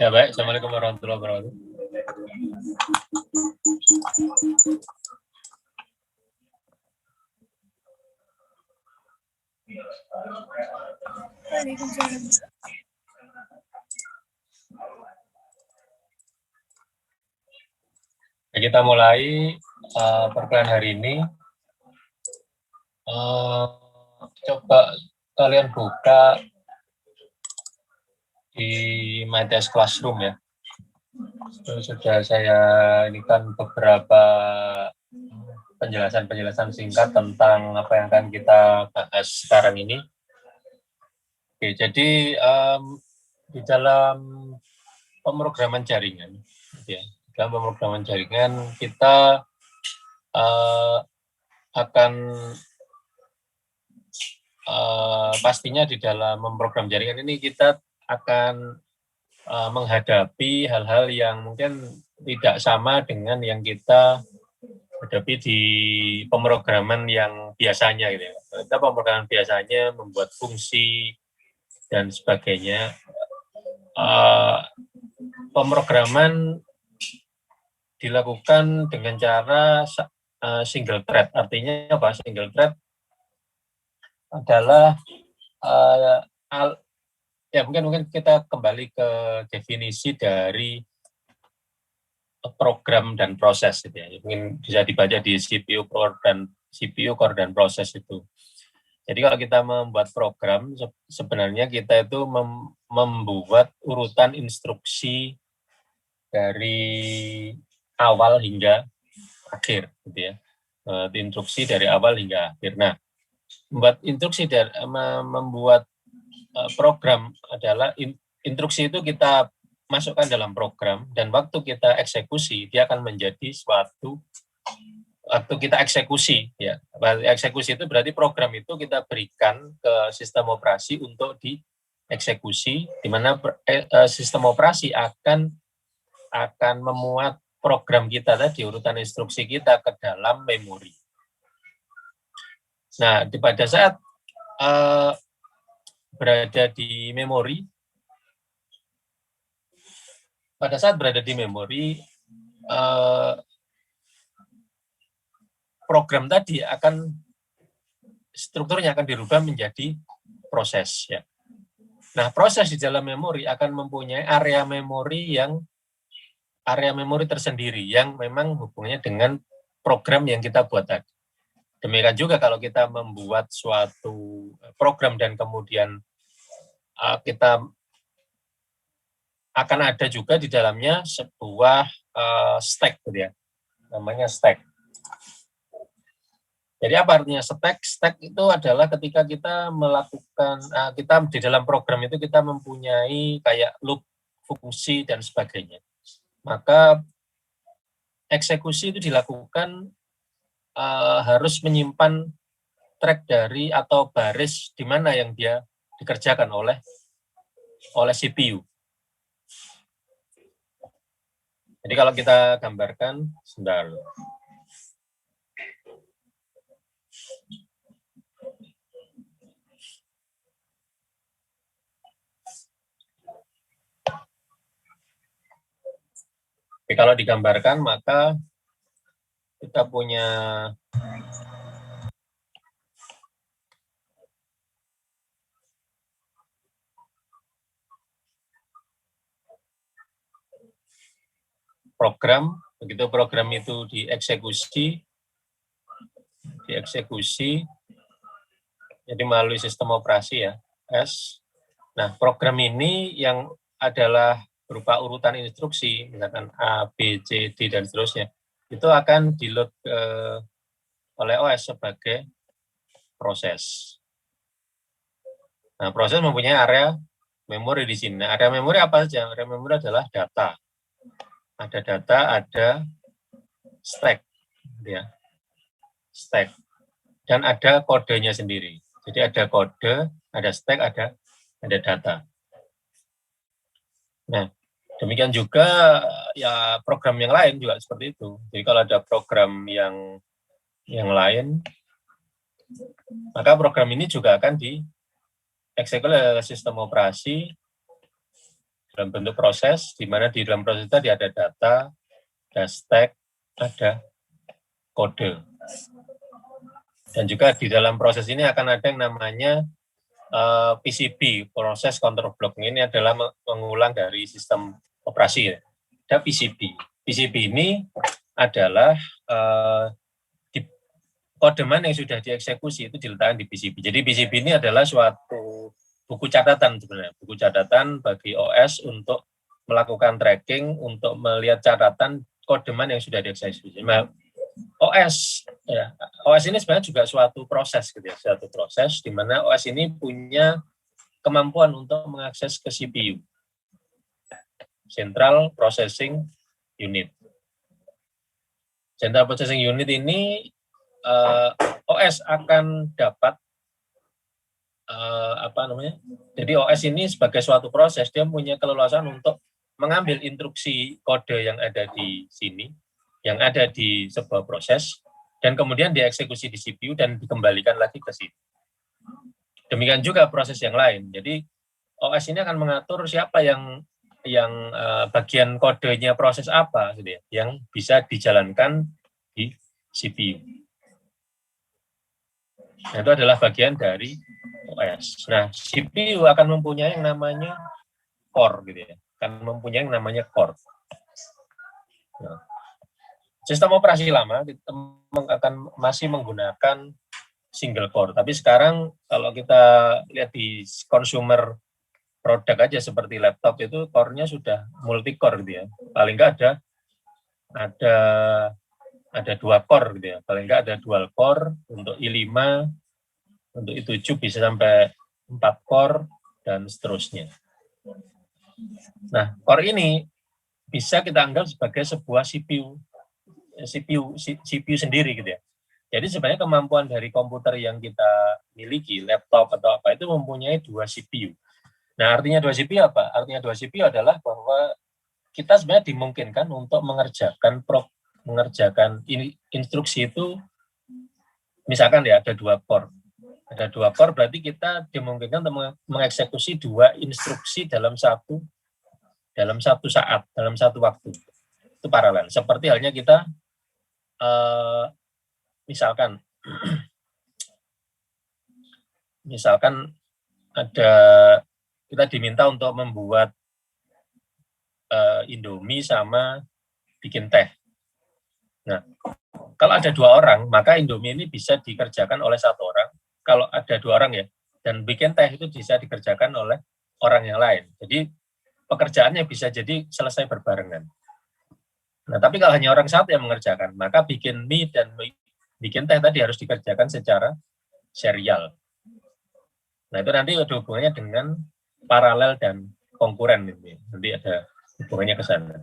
Ya baik, Assalamualaikum warahmatullahi wabarakatuh. Waalaikumsalam. Ya, kita mulai perkuliahan hari ini. Coba kalian buka di MyTest Classroom ya. Sudah saya ini kan beberapa penjelasan singkat tentang apa yang akan kita bahas sekarang ini. Oke, jadi di dalam pemrograman jaringan, ya, dalam pemrograman jaringan kita akan pastinya di dalam memprogram jaringan ini kita akan menghadapi hal-hal yang mungkin tidak sama dengan yang kita hadapi di pemrograman yang biasanya gitu ya. Kita pemrograman biasanya membuat fungsi dan sebagainya. Pemrograman dilakukan dengan cara single thread. Artinya apa? Single thread adalah ya mungkin kita kembali ke definisi dari program dan proses gitu ya. Mungkin bisa dibaca di CPU core dan proses itu. Jadi kalau kita membuat program, sebenarnya kita itu membuat urutan instruksi dari awal hingga akhir, gitu ya. Instruksi dari awal hingga akhir. Nah, membuat program adalah instruksi itu kita masukkan dalam program, dan waktu kita eksekusi, dia akan menjadi suatu waktu kita eksekusi, ya. Eksekusi itu berarti program itu kita berikan ke sistem operasi untuk dieksekusi, di mana sistem operasi akan memuat program kita tadi, urutan instruksi kita ke dalam memori. Nah, pada saat berada di memori, program tadi strukturnya akan dirubah menjadi proses, ya. Nah, proses di dalam memori akan mempunyai area memori tersendiri yang memang hubungannya dengan program yang kita buat tadi. Demikian juga kalau kita membuat suatu program dan kemudian kita akan ada juga di dalamnya sebuah stack, gitu ya, namanya stack. Jadi apa artinya stack? Stack itu adalah ketika kita melakukan, kita di dalam program itu kita mempunyai kayak loop, fungsi, dan sebagainya. Maka eksekusi itu dilakukan harus menyimpan track dari atau baris di mana yang dia dikerjakan oleh CPU. Jadi kalau kita gambarkan, sebentar. Oke, kalau digambarkan maka kita punya program, begitu program itu dieksekusi, jadi melalui sistem operasi ya, S. Nah, program ini yang adalah berupa urutan instruksi, misalkan A, B, C, D, dan seterusnya, itu akan di-load oleh OS sebagai proses. Nah, proses mempunyai area memori di sini. Nah, area memori apa saja? Area memori adalah data. Ada data, ada stack, ya, stack, dan ada kodenya sendiri. Jadi ada kode, ada stack, ada data. Nah, demikian juga ya program yang lain juga seperti itu. Jadi kalau ada program yang lain, maka program ini juga akan dieksekusi oleh sistem operasi dalam bentuk proses, di mana di dalam proses tadi ada data, ada stack, ada kode. Dan juga di dalam proses ini akan ada yang namanya PCB, proses control block. Ini adalah mengulang dari sistem operasi. Ada PCB. PCB ini adalah kodeman yang sudah dieksekusi itu diletakkan di PCB. Jadi PCB ini adalah suatu buku catatan sebenarnya, buku catatan bagi OS untuk melakukan tracking, untuk melihat catatan kodeman yang sudah dieksekusi. Nah, OS ini sebenarnya juga suatu proses gitu ya, suatu proses di mana OS ini punya kemampuan untuk mengakses ke CPU, Central Processing Unit. Central Processing Unit ini OS akan dapat jadi OS ini sebagai suatu proses, dia punya keleluasan untuk mengambil instruksi kode yang ada di sini, yang ada di sebuah proses, dan kemudian dieksekusi di CPU dan dikembalikan lagi ke sini. Demikian juga proses yang lain. Jadi OS ini akan mengatur siapa yang bagian kodenya proses apa gitu ya, yang bisa dijalankan di CPU. Nah, itu adalah bagian dari OS. Nah, CPU akan mempunyai yang namanya core gitu ya, akan mempunyai yang namanya core. Nah, sistem operasi lama kita akan masih menggunakan single core, tapi sekarang kalau kita lihat di consumer produk aja seperti laptop itu core-nya sudah multi core gitu ya. Paling nggak ada 2 core gitu ya. Paling nggak ada dual core untuk i5, untuk i7 bisa sampai 4 core dan seterusnya. Nah, core ini bisa kita anggap sebagai sebuah CPU sendiri gitu ya. Jadi sebenarnya kemampuan dari komputer yang kita miliki, laptop atau apa, itu mempunyai 2 CPU. Nah, artinya 2 CPU apa? Artinya 2 CPU adalah bahwa kita sebenarnya dimungkinkan untuk mengerjakan instruksi itu, misalkan ya ada 2 core. Ada 2 core berarti kita dimungkinkan untuk mengeksekusi 2 instruksi dalam satu saat, dalam satu waktu. Itu paralel. Seperti halnya kita misalkan kita diminta untuk membuat Indomie sama bikin teh. Nah, kalau ada 2 orang, maka Indomie ini bisa dikerjakan oleh 1 orang. Kalau ada 2 orang ya, dan bikin teh itu bisa dikerjakan oleh orang yang lain. Jadi pekerjaannya bisa jadi selesai berbarengan. Nah, tapi kalau hanya orang satu yang mengerjakan, maka bikin mie dan bikin teh tadi harus dikerjakan secara serial. Nah, itu nanti ada hubungannya dengan paralel dan konkuren. Nanti ada hubungannya ke sana.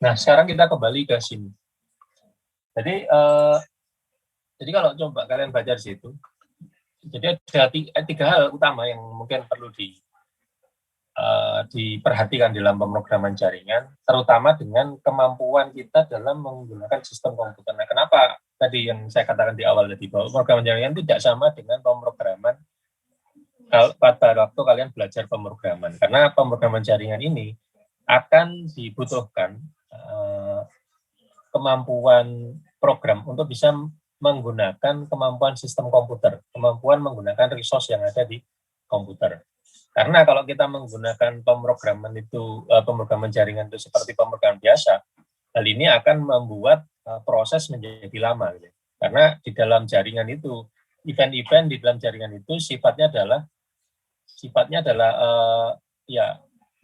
Nah, sekarang kita kembali ke sini. Jadi kalau coba kalian baca di situ, jadi ada 3 hal utama yang mungkin perlu diperhatikan dalam pemrograman jaringan, terutama dengan kemampuan kita dalam menggunakan sistem komputer. Nah, kenapa tadi yang saya katakan di awal tadi, bahwa pemrograman jaringan tidak sama dengan pemrograman pada waktu kalian belajar pemrograman. Karena pemrograman jaringan ini akan dibutuhkan kemampuan program untuk bisa menggunakan kemampuan sistem komputer, kemampuan menggunakan resource yang ada di komputer. Karena kalau kita menggunakan pemrograman jaringan itu seperti pemrograman biasa, hal ini akan membuat proses menjadi lama. Gitu. Karena di dalam jaringan itu, event-event di dalam jaringan itu sifatnya adalah sifatnya adalah ya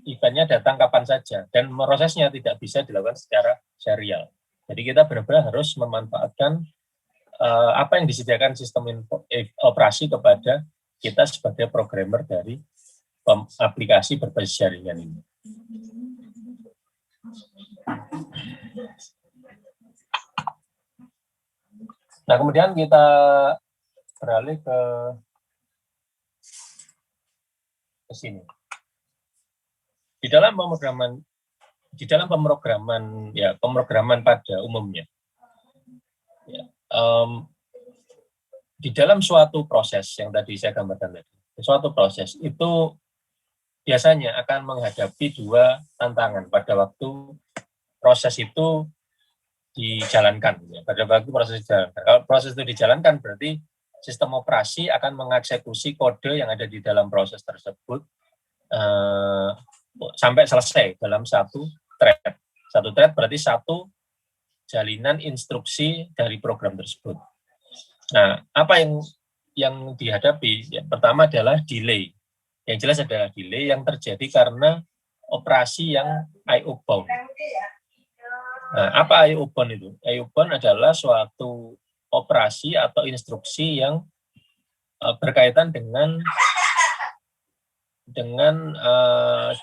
eventnya datang kapan saja dan prosesnya tidak bisa dilakukan secara serial. Jadi kita benar-benar harus memanfaatkan apa yang disediakan sistem operasi kepada kita sebagai programmer dari aplikasi berbasis jaringan ini. Nah, kemudian kita beralih ke sini. Di dalam pemrograman pada umumnya, ya, di dalam suatu proses yang tadi saya gambarkan tadi, suatu proses itu biasanya akan menghadapi dua tantangan pada waktu proses itu dijalankan. Ya. Pada waktu proses dijalankan. Kalau proses itu dijalankan berarti sistem operasi akan mengeksekusi kode yang ada di dalam proses tersebut sampai selesai dalam satu thread. Satu thread berarti satu jalinan instruksi dari program tersebut. Nah, apa yang dihadapi? Ya, pertama adalah delay. Yang jelas adalah delay yang terjadi karena operasi yang I/O bound. Nah, apa I/O bound itu? I/O bound adalah suatu operasi atau instruksi yang berkaitan dengan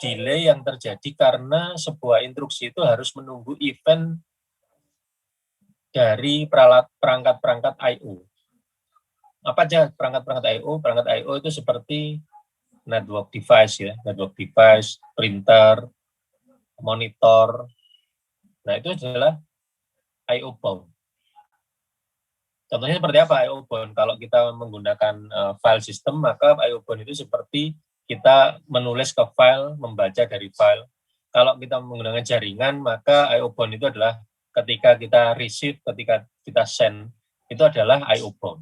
delay yang terjadi karena sebuah instruksi itu harus menunggu event dari perangkat-perangkat I/O. Apa aja perangkat-perangkat I/O? Perangkat I/O itu seperti network device ya, network device, printer, monitor. Nah, itu adalah I/O bound. Contohnya seperti apa I/O bound? Kalau kita menggunakan file system, maka I/O bound itu seperti kita menulis ke file, membaca dari file. Kalau kita menggunakan jaringan, maka I/O bound itu adalah ketika kita receive, ketika kita send, itu adalah I/O bound.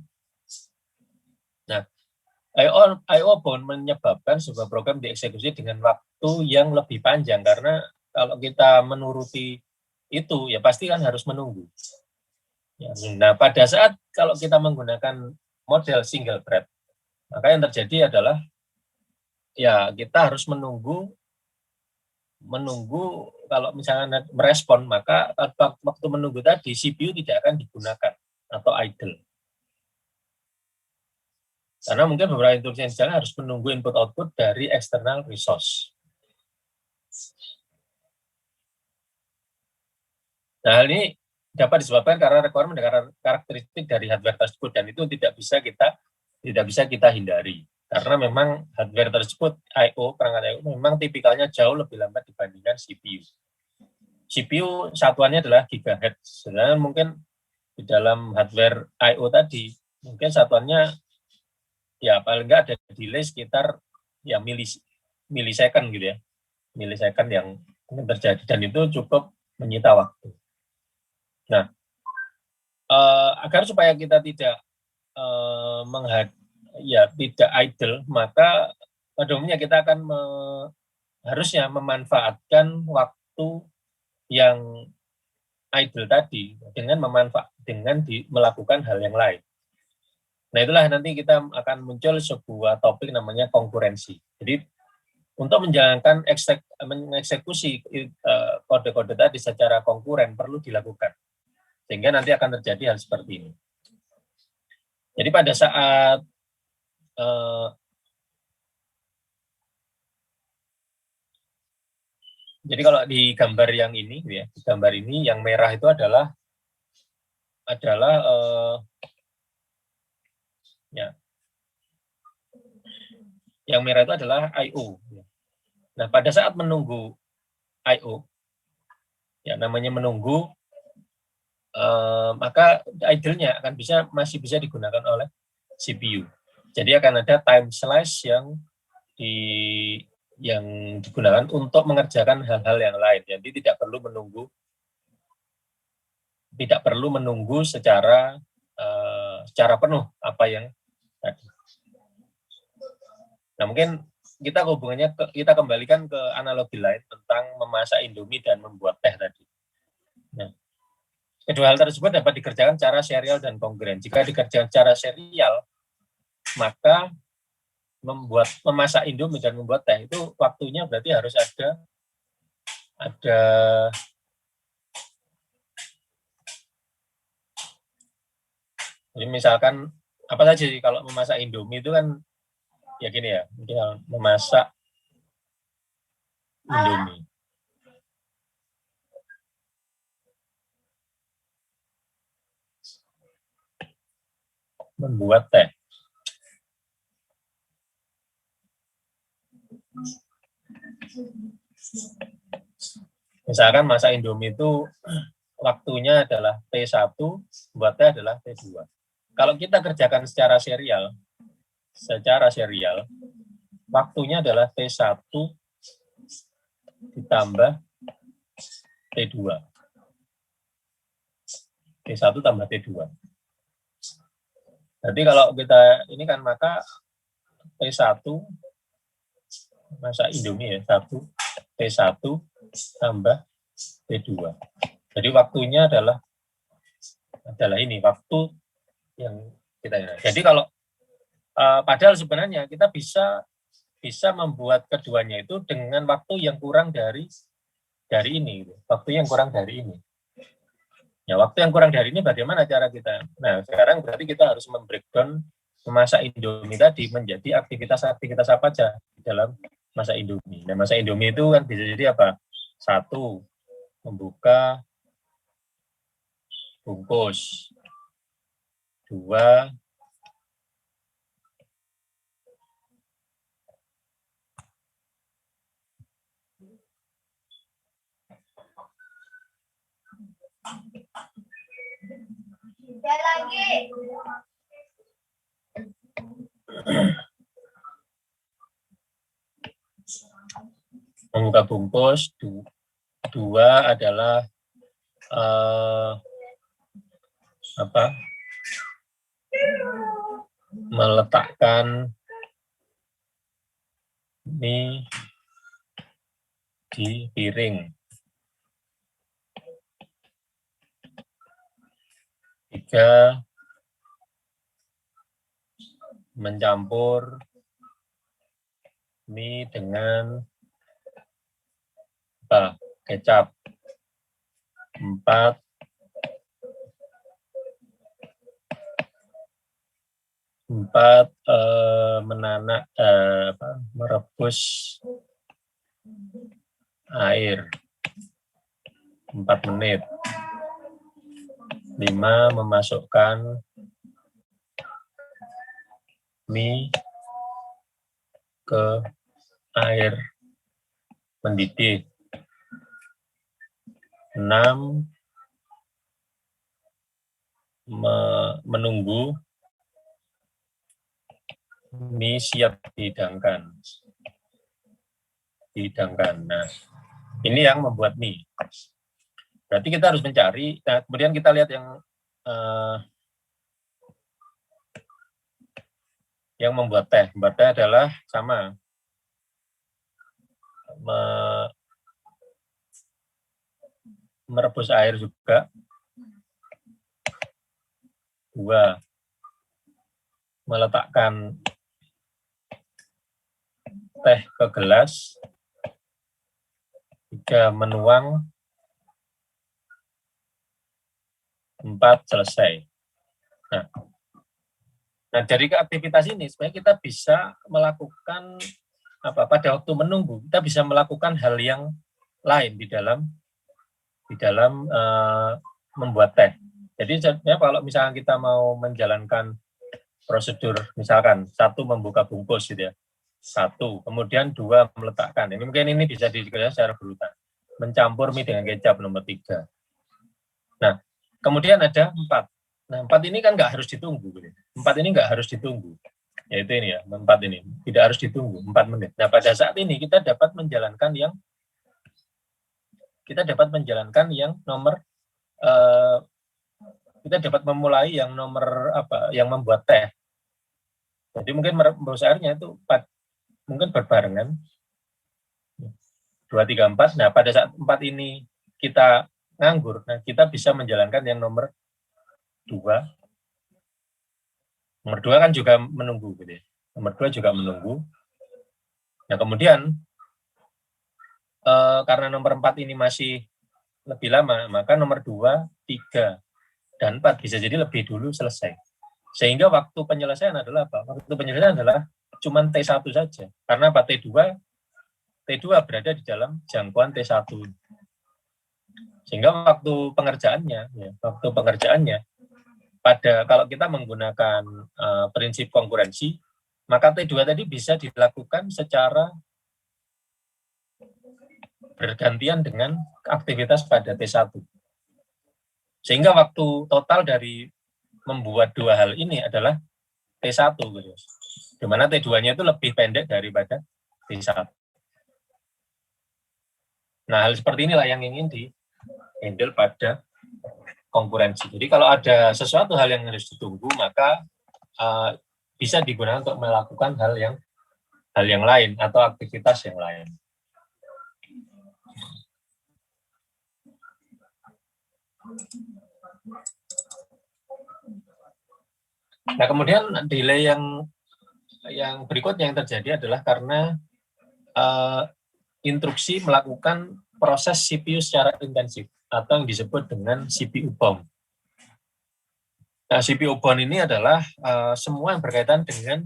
Nah, I/O bound menyebabkan sebuah program dieksekusi dengan waktu yang lebih panjang, karena kalau kita menuruti itu, ya pasti kan harus menunggu. Nah, pada saat kalau kita menggunakan model single thread, maka yang terjadi adalah ya kita harus menunggu kalau misalnya merespon, maka waktu menunggu tadi CPU tidak akan digunakan atau idle. Karena mungkin beberapa instruksi yang jalan harus menunggu input-output dari external resource. Nah, hal ini dapat disebabkan karena requirement dan karakteristik dari hardware tersebut, dan itu tidak bisa kita hindari. Karena memang hardware tersebut, perangkat I/O memang tipikalnya jauh lebih lambat dibandingkan CPU. CPU satuannya adalah gigahertz. Sedangkan mungkin di dalam hardware I/O tadi, mungkin satuannya ya paling nggak ada delay sekitar ya milisecond gitu ya. Milisecond yang terjadi, dan itu cukup menyita waktu. Nah, agar supaya kita tidak tidak idle, maka pada umumnya kita akan harusnya memanfaatkan waktu yang idle tadi dengan melakukan hal yang lain. Nah, itulah nanti kita akan muncul sebuah topik namanya konkurensi. Jadi untuk mengeksekusi kode-kode tadi secara konkuren perlu dilakukan, sehingga nanti akan terjadi hal seperti ini. Jadi pada saat jadi kalau di gambar yang ini, ya, di gambar ini yang merah itu adalah yang merah itu adalah I/O. Nah, pada saat menunggu I/O, ya namanya menunggu, maka idle-nya masih bisa digunakan oleh CPU. Jadi akan ada time slice yang digunakan untuk mengerjakan hal-hal yang lain. Jadi tidak perlu menunggu secara penuh apa yang tadi. Nah, mungkin kita kembalikan ke analogi lain tentang memasak Indomie dan membuat teh tadi. Nah, kedua hal tersebut dapat dikerjakan secara serial dan kongruent. Jika dikerjakan secara serial, maka memasak Indomie dan membuat teh itu waktunya berarti harus ada jadi misalkan apa saja sih kalau memasak Indomie itu kan ya gini ya, memasak Indomie. Membuat teh. Misalkan masak Indomie itu waktunya adalah T1, buat teh adalah T2. Kalau kita kerjakan secara serial, waktunya adalah T1 ditambah T2. T1 tambah T2. Jadi kalau kita ini kan maka T1 masak Indomie ya, T1 tambah T2. Jadi waktunya adalah ini waktu yang kita. Jadi kalau padahal sebenarnya kita bisa membuat keduanya itu dengan waktu yang kurang dari ini, waktu yang kurang dari ini. Ya, waktu yang kurang dari ini bagaimana cara kita? Nah, sekarang berarti kita harus membreakdown memasak Indomie tadi menjadi aktivitas-aktivitas apa aja di dalam masak Indomie. Nah, masak Indomie itu kan bisa jadi apa? 1, membuka bungkus. 2, membuka bungkus. 2 adalah meletakkan mie di piring. 3, mencampur mie dengan kecap. 4, merebus air 4 menit. 5, memasukkan mie ke air mendidih. 6, menunggu mie siap dihidangkan. Nah, ini yang membuat mie. Berarti kita harus mencari. Nah, kemudian kita lihat yang membuat teh. Membuat teh adalah sama. Merebus air juga. 2, meletakkan teh ke gelas. 3, menuang. 4, selesai. Nah, dari aktivitas ini sebenarnya kita bisa melakukan pada waktu menunggu kita bisa melakukan hal yang lain di dalam membuat teh. Jadi sebenarnya kalau misalnya kita mau menjalankan prosedur, misalkan 1, membuka bungkus gitu ya, 1, kemudian 2, meletakkan. Ini mungkin ini bisa dikerjakan secara berurutan. Mencampur mie dengan kecap nomor 3. Nah, kemudian ada 4. Nah, 4 ini kan nggak harus ditunggu. 4 ini nggak harus ditunggu. Yaitu ini ya, 4 ini. Tidak harus ditunggu, 4 menit. Nah, pada saat ini kita dapat menjalankan nomor, kita dapat memulai yang nomor yang membuat teh. Jadi mungkin merebus airnya itu 4, mungkin berbarengan. 2, 3, 4. Nah, pada saat 4 ini kita nganggur, nah kita bisa menjalankan yang nomor 2. Nomor 2 kan juga menunggu gitu ya. Nomor 2 juga menunggu. Nah, kemudian karena nomor 4 ini masih lebih lama, maka nomor 2, 3, dan 4 bisa jadi lebih dulu selesai. Sehingga waktu penyelesaian adalah apa? Waktu penyelesaian adalah cuma T1 saja. Karena apa? T2 berada di dalam jangkauan T1. Sehingga waktu pengerjaannya, kalau kita menggunakan prinsip konkurensi, maka T2 tadi bisa dilakukan secara bergantian dengan aktivitas pada T1. Sehingga waktu total dari membuat dua hal ini adalah T1, gitu. Di mana T2-nya itu lebih pendek daripada T1. Nah, hal seperti inilah yang ingin di-handle pada konkurensi. Jadi kalau ada sesuatu hal yang harus ditunggu, maka bisa digunakan untuk melakukan hal yang lain atau aktivitas yang lain. Nah, kemudian delay yang berikutnya yang terjadi adalah karena instruksi melakukan proses CPU secara intensif atau yang disebut dengan CPU bomb. Nah, CPU bomb ini adalah semua yang berkaitan dengan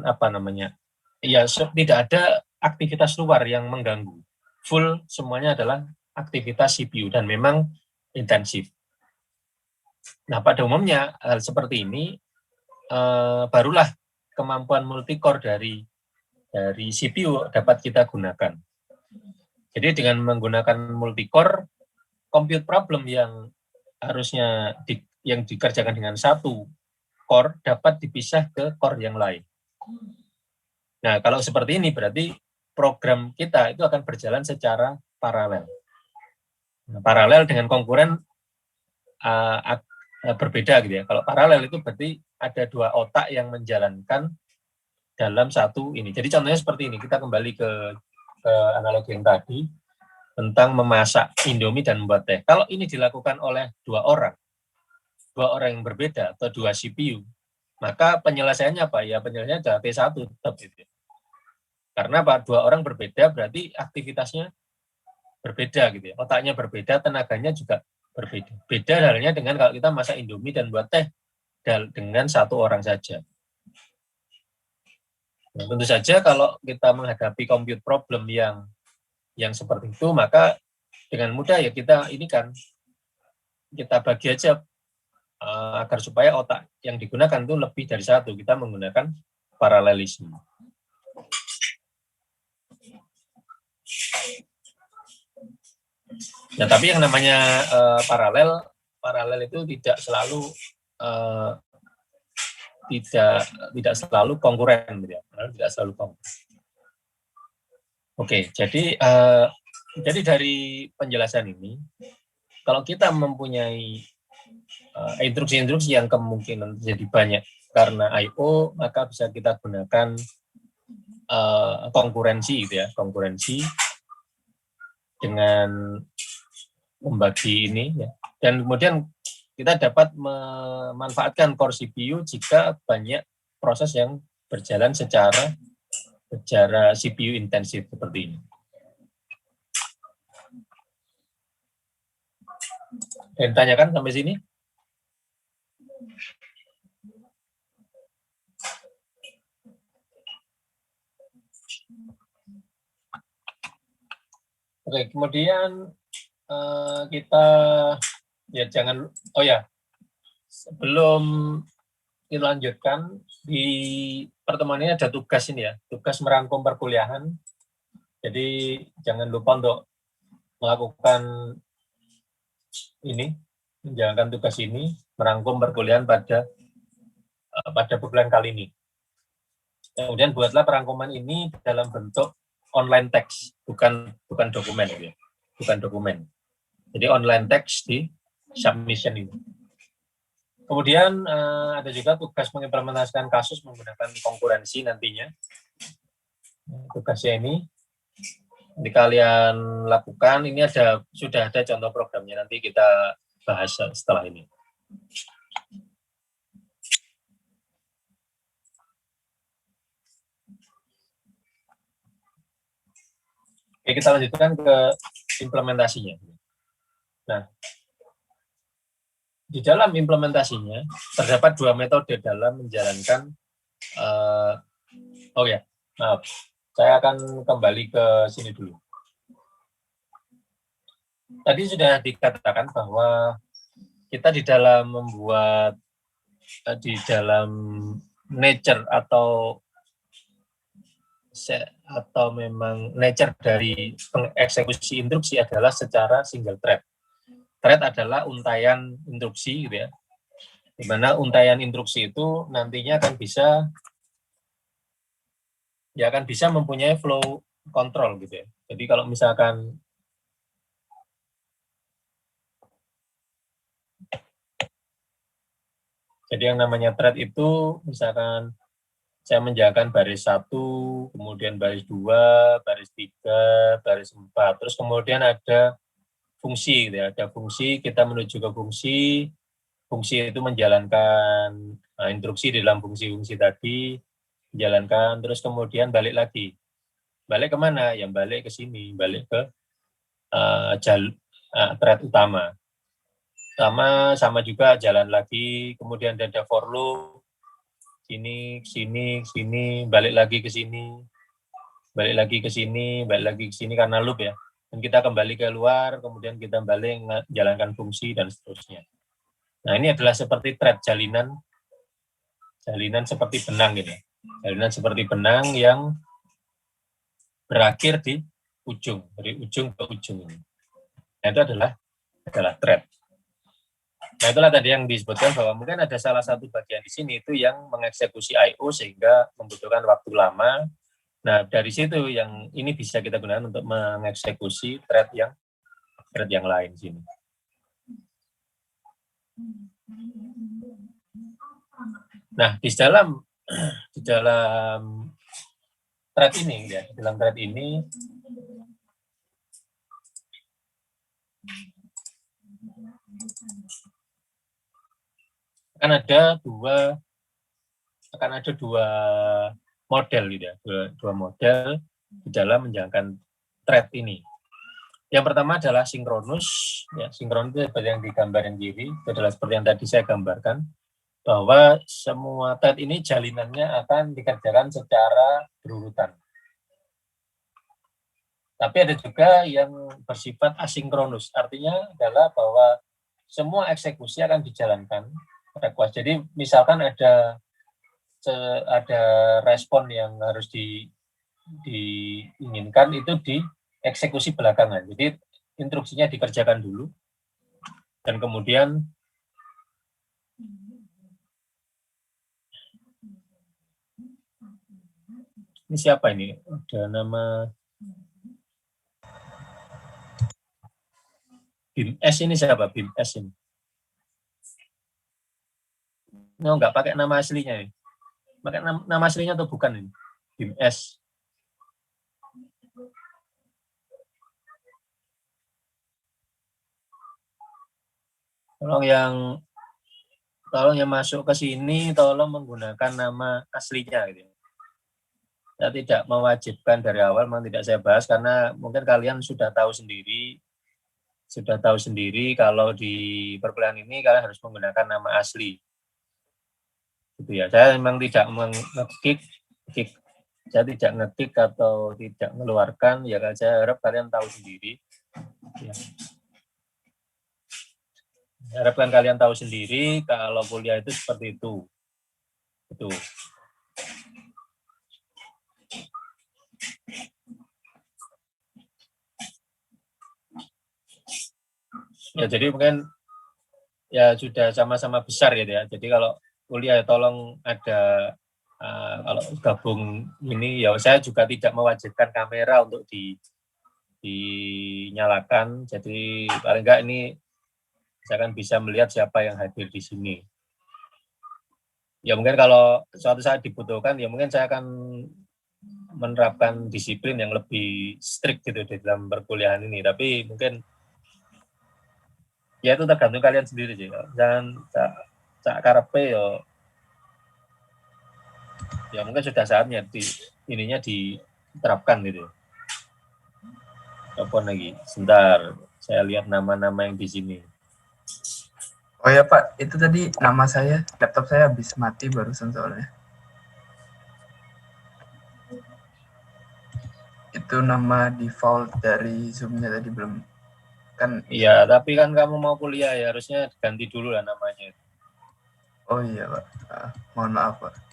apa namanya? Ya, tidak ada aktivitas luar yang mengganggu. Full semuanya adalah aktivitas CPU dan memang intensif. Nah, pada umumnya hal seperti ini barulah kemampuan multicore dari CPU dapat kita gunakan. Jadi dengan menggunakan multicore, compute problem yang harusnya yang dikerjakan dengan satu core dapat dipisah ke core yang lain. Nah, kalau seperti ini berarti program kita itu akan berjalan secara paralel. Nah, paralel dengan konkuren berbeda gitu ya. Kalau paralel itu berarti ada dua otak yang menjalankan dalam satu ini. Jadi contohnya seperti ini, kita kembali ke analogi yang tadi tentang memasak Indomie dan membuat teh. Kalau ini dilakukan oleh dua orang yang berbeda atau dua CPU, maka penyelesaiannya apa? Ya penyelesaiannya adalah T1 tetap gitu. Karena apa? Dua orang berbeda berarti aktivitasnya berbeda gitu ya. Otaknya berbeda, tenaganya juga berbeda. Beda halnya dengan kalau kita masak Indomie dan buat teh dengan satu orang saja. Nah, tentu saja kalau kita menghadapi compute problem yang seperti itu, maka dengan mudah ya kita bagi aja agar supaya otak yang digunakan itu lebih dari satu. Kita menggunakan paralelisme. Nah, tapi yang namanya paralel itu tidak selalu tidak selalu konkuren, gitu ya. Tidak selalu konkuren. Oke, jadi dari penjelasan ini, kalau kita mempunyai instruksi-instruksi yang kemungkinan jadi banyak karena I/O, maka bisa kita gunakan konkurensi, gitu ya, konkurensi dengan membagi ini, ya. Dan kemudian kita dapat memanfaatkan core CPU jika banyak proses yang berjalan secara CPU intensif seperti ini. Dan tanyakan sampai sini? Oke, kemudian kita ya jangan, sebelum dilanjutkan, di pertemuan ini ada tugas ini ya, tugas merangkum perkuliahan. Jadi jangan lupa untuk melakukan ini, menjalankan tugas ini, merangkum perkuliahan pada perkuliahan kali ini. Kemudian buatlah perangkuman ini dalam bentuk online text, bukan dokumen, ya. Bukan dokumen. Jadi online text di submission ini. Kemudian ada juga tugas mengimplementasikan kasus menggunakan konkurensi nantinya. Tugasnya ini kalian lakukan. Ini sudah ada contoh programnya, nanti kita bahas setelah ini. Oke, kita lanjutkan ke implementasinya. Nah, di dalam implementasinya terdapat dua metode dalam menjalankan maaf, saya akan kembali ke sini dulu. Tadi sudah dikatakan bahwa kita di dalam membuat di dalam nature atau memang nature dari pengeksekusi instruksi adalah secara single thread. Thread adalah untayan instruksi gitu ya. Di mana untayan instruksi itu nantinya akan bisa mempunyai flow control gitu ya. Jadi kalau misalkan jadi yang namanya thread itu misalkan saya menjalankan baris 1, kemudian baris 2, baris 3, baris 4, terus kemudian ada fungsi gitu ya. Ada fungsi, kita menuju ke fungsi itu menjalankan instruksi di dalam fungsi-fungsi tadi, menjalankan, terus kemudian balik lagi. Balik kemana? Yang balik ke sini, balik ke thread utama. Sama juga jalan lagi, kemudian ada for loop, sini, balik lagi ke sini, balik lagi ke sini, balik lagi ke sini karena loop ya. Dan kita kembali ke luar, kemudian kita balik menjalankan fungsi dan seterusnya. Nah, ini adalah seperti thread, jalinan seperti benang gitu. Jalinan seperti benang yang berakhir di ujung, dari ujung ke ujung ini. Nah, itu adalah thread. Nah, itulah tadi yang disebutkan bahwa mungkin ada salah satu bagian di sini itu yang mengeksekusi I/O sehingga membutuhkan waktu lama. Nah, dari situ yang ini bisa kita gunakan untuk mengeksekusi thread yang lain di sini. Nah, di dalam thread ini ya, dalam thread ini akan ada dua model gitu ya, dua model di dalam menjalankan thread ini. Yang pertama adalah sinkronus, ya, sinkronus itu seperti yang digambarkan kiri, itu adalah seperti yang tadi saya gambarkan, bahwa semua thread ini jalinannya akan dikerjakan secara berurutan. Tapi ada juga yang bersifat asinkronus, artinya adalah bahwa semua eksekusi akan dijalankan request. Jadi misalkan ada respon yang harus diinginkan itu dieksekusi belakangan. Jadi instruksinya dikerjakan dulu dan kemudian ini siapa ini? Ada nama BIM S ini siapa? BIM S ini. Nggak pakai nama aslinya ya? Pakai nama aslinya atau bukan ini? BIM S. Tolong yang masuk ke sini, tolong menggunakan nama aslinya. Gitu. Saya tidak mewajibkan dari awal, memang tidak saya bahas, karena mungkin kalian sudah tahu sendiri kalau di perkuliahan ini kalian harus menggunakan nama asli. Gitu ya. Saya memang tidak saya tidak ngetik atau tidak mengeluarkan, ya saya harap kalian tahu sendiri. Ya. Harapkan kalian tahu sendiri kalau kuliah itu seperti itu. Itu. Ya, jadi mungkin ya sudah sama-sama besar gitu ya. Jadi kalau kuliah tolong ada kalau gabung ini ya saya juga tidak mewajibkan kamera untuk dinyalakan. Jadi paling enggak ini saya akan bisa melihat siapa yang hadir di sini. Ya mungkin kalau suatu saat dibutuhkan ya mungkin saya akan menerapkan disiplin yang lebih strict gitu di dalam perkuliahan ini. Tapi mungkin ya itu tergantung kalian sendiri sih. Jangan karepe ya mungkin sudah saatnya ininya diterapkan gitu. Telepon lagi. Sebentar, saya lihat nama-nama yang di sini. Oh ya Pak, itu tadi nama saya, laptop saya habis mati barusan soalnya. Itu nama default dari Zoom-nya tadi belum kan. Iya, tapi kan kamu mau kuliah ya, harusnya ganti dulu lah namanya. Oh iya Pak, mohon maaf Pak.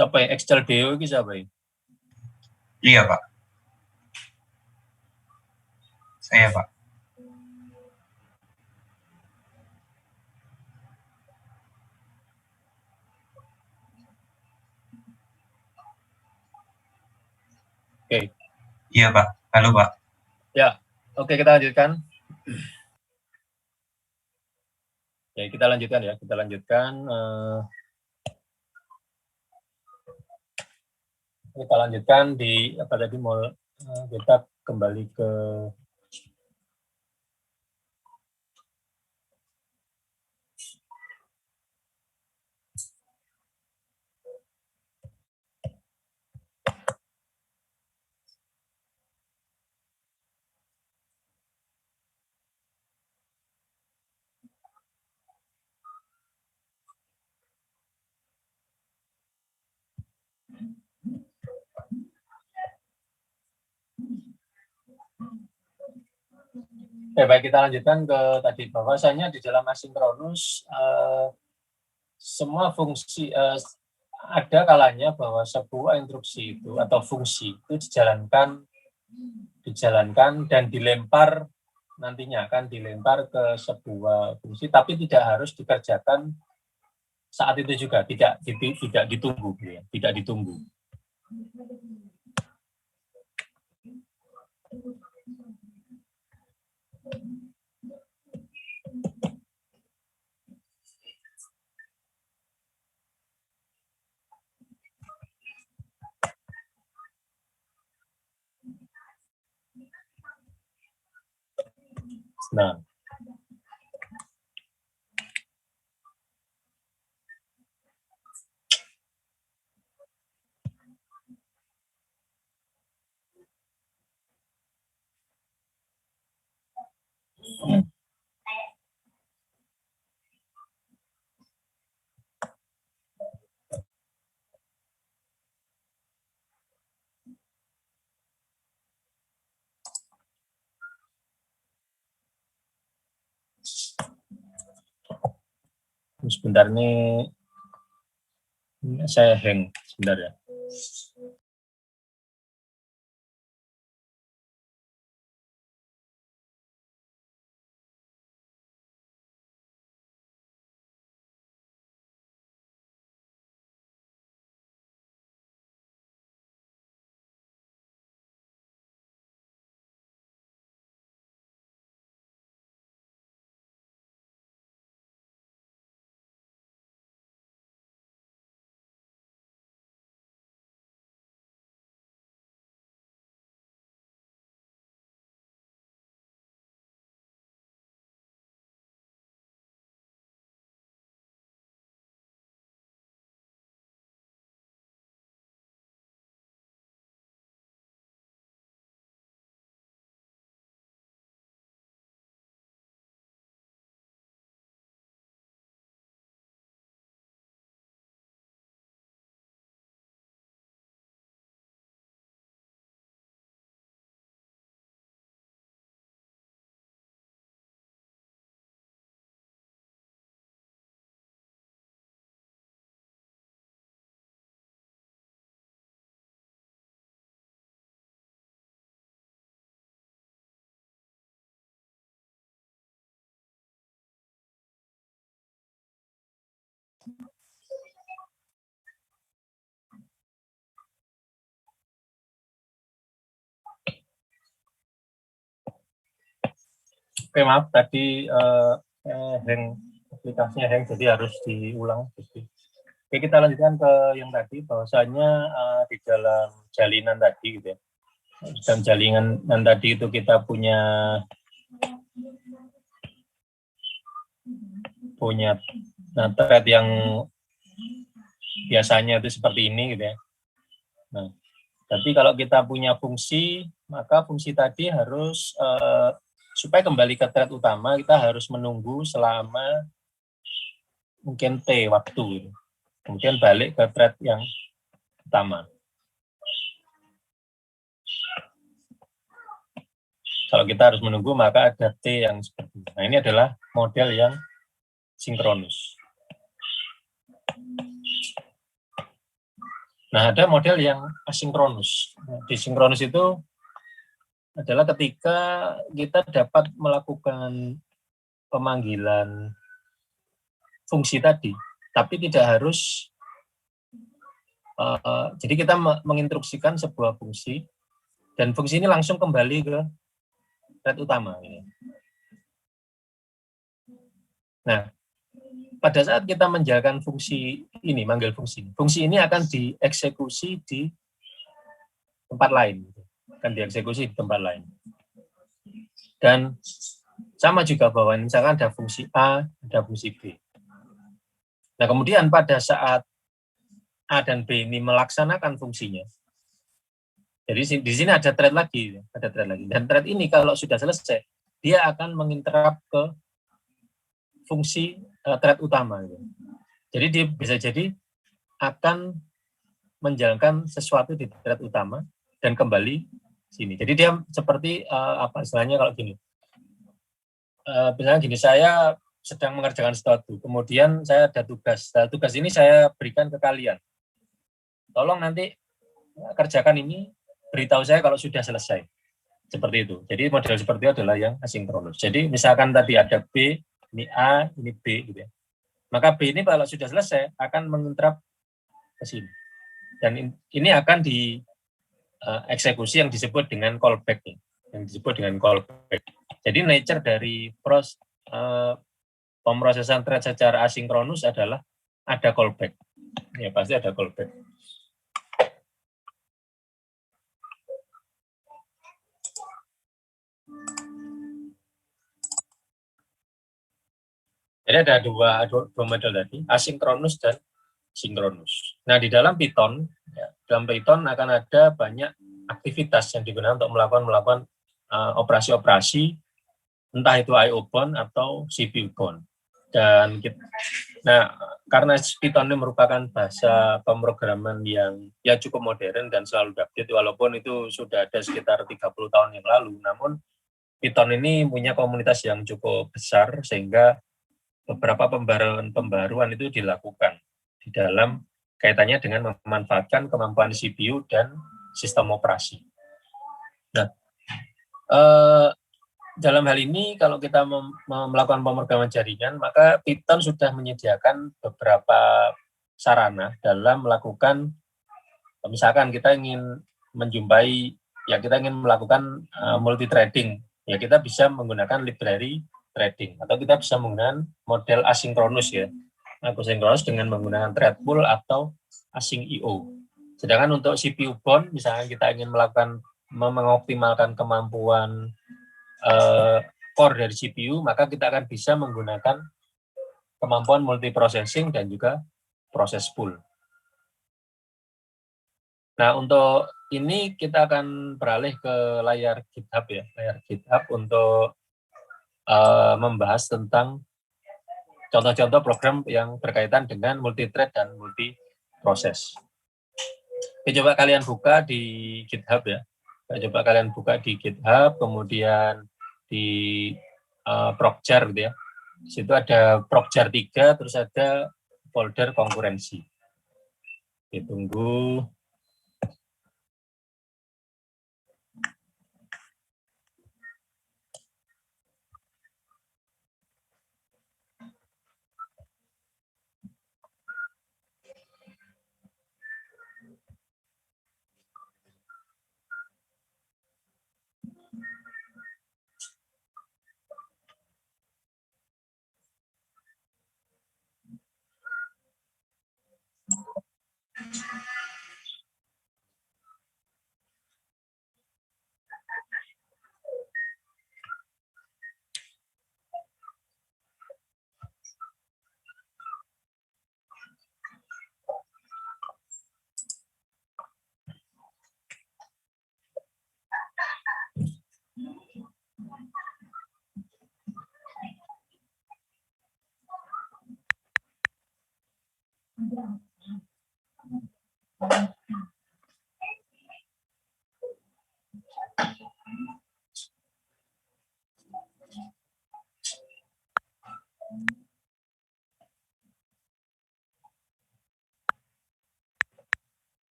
Siapa ya? Excel Deo ini siapa ya? Iya Pak. Saya Pak. Oke. Iya Pak. Halo Pak. Ya, oke kita lanjutkan. Ya, kita lanjutkan ya. Kita lanjutkan. Kita lanjutkan di apa tadi mau kita kembali ke baik kita lanjutkan ke tadi bahwasanya di dalam asinkronus semua fungsi ada kalanya bahwa sebuah instruksi itu atau fungsi itu dijalankan dan dilempar nantinya akan dilempar ke sebuah fungsi tapi tidak harus dikerjakan saat itu juga, tidak ditunggu ya, tidak ditunggu. Nah, sebentar nih saya hang sebentar ya. Oke, maaf tadi hang aplikasinya hang jadi harus diulang. Oke, kita lanjutkan ke yang tadi bahwasanya di dalam jalinan tadi gitu ya. Dalam jalinan tadi itu kita punya punya thread yang biasanya itu seperti ini gitu ya. Nah, tapi kalau kita punya fungsi, maka fungsi tadi harus supaya kembali ke thread utama, kita harus menunggu selama mungkin T waktu gitu. Kemudian balik ke thread yang utama. Kalau kita harus menunggu, maka ada T yang seperti ini. Nah, ini adalah model yang sinkronus. Nah, ada model yang asinkronus. Di sinkronus itu adalah ketika kita dapat melakukan pemanggilan fungsi tadi, tapi tidak harus, jadi kita menginstruksikan sebuah fungsi, dan fungsi ini langsung kembali ke thread utama. Nah, pada saat kita menjalankan fungsi ini, manggil fungsi ini akan dieksekusi di tempat lain, akan dieksekusi di tempat lain. Dan sama juga bahwa misalkan ada fungsi A, ada fungsi B. Nah, kemudian pada saat A dan B ini melaksanakan fungsinya, jadi di sini ada thread lagi, Dan thread ini kalau sudah selesai, dia akan menginterrupt ke fungsi thread utama. Jadi dia bisa jadi akan menjalankan sesuatu di thread utama dan kembali sini. Jadi dia seperti apa istilahnya kalau gini. Misalnya gini, saya sedang mengerjakan sesuatu, kemudian saya ada tugas. Nah, tugas ini saya berikan ke kalian. Tolong nanti kerjakan ini, beritahu saya kalau sudah selesai. Seperti itu. Jadi model seperti itu adalah yang asinkronus. Jadi misalkan tadi ada B, ini A, ini B gitu ya. Maka B ini kalau sudah selesai akan menginterrupt ke sini. Dan ini akan dieksekusi yang disebut dengan callback. Jadi nature dari pemrosesan thread secara asinkronus adalah ada callback. Ya pasti ada callback. Jadi ada dua model tadi, asinkronus dan sinkronus. Nah, di dalam Python akan ada banyak aktivitas yang digunakan untuk melakukan operasi-operasi, entah itu I/O bound atau CPU bound. Dan karena Python ini merupakan bahasa pemrograman yang ya cukup modern dan selalu update, walaupun itu sudah ada sekitar 30 tahun yang lalu, namun Python ini punya komunitas yang cukup besar sehingga beberapa pembaruan itu dilakukan di dalam kaitannya dengan memanfaatkan kemampuan CPU dan sistem operasi. Nah, dalam hal ini kalau kita melakukan pemrograman jaringan, maka Python sudah menyediakan beberapa sarana dalam melakukan, misalkan kita ingin kita ingin melakukan multi-threading, ya kita bisa menggunakan library threading, atau kita bisa menggunakan model asinkronus ya, asinkronus dengan menggunakan thread pool atau async IO. Sedangkan untuk CPU bound, misalnya kita ingin mengoptimalkan kemampuan core dari CPU, maka kita akan bisa menggunakan kemampuan multiprocessing dan juga proses pool. Nah, untuk ini kita akan beralih ke layar GitHub ya, layar GitHub untuk membahas tentang contoh-contoh program yang berkaitan dengan multi-thread dan multi-proses. Oke, coba kalian buka di GitHub ya. Coba kalian buka di GitHub, kemudian di Procjar gitu ya. Di situ ada Procjar 3, terus ada folder konkurensi. Ditunggu.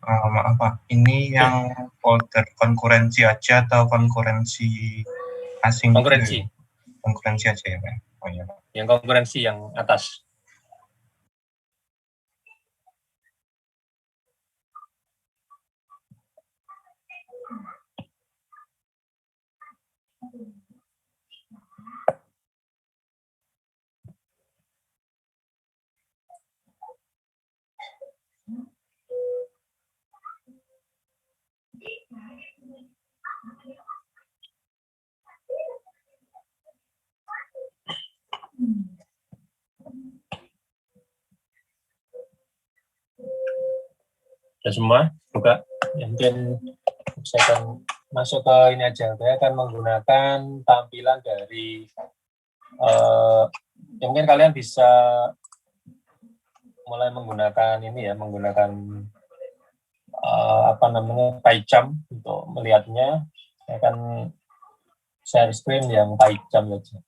Maaf Pak, ini yang folder konkurensi aja atau konkurensi asing? Konkurensi. Konkurensi aja ya Pak? Oh iya Pak. Yang konkurensi yang atas. Sudah semua? Buka. Ya, mungkin saya akan masuk ke ini aja. Saya akan menggunakan tampilan dari ya mungkin kalian bisa mulai menggunakan ini ya, menggunakan apa namanya PyCharm untuk melihatnya. Saya akan share screen yang PyCharm saja.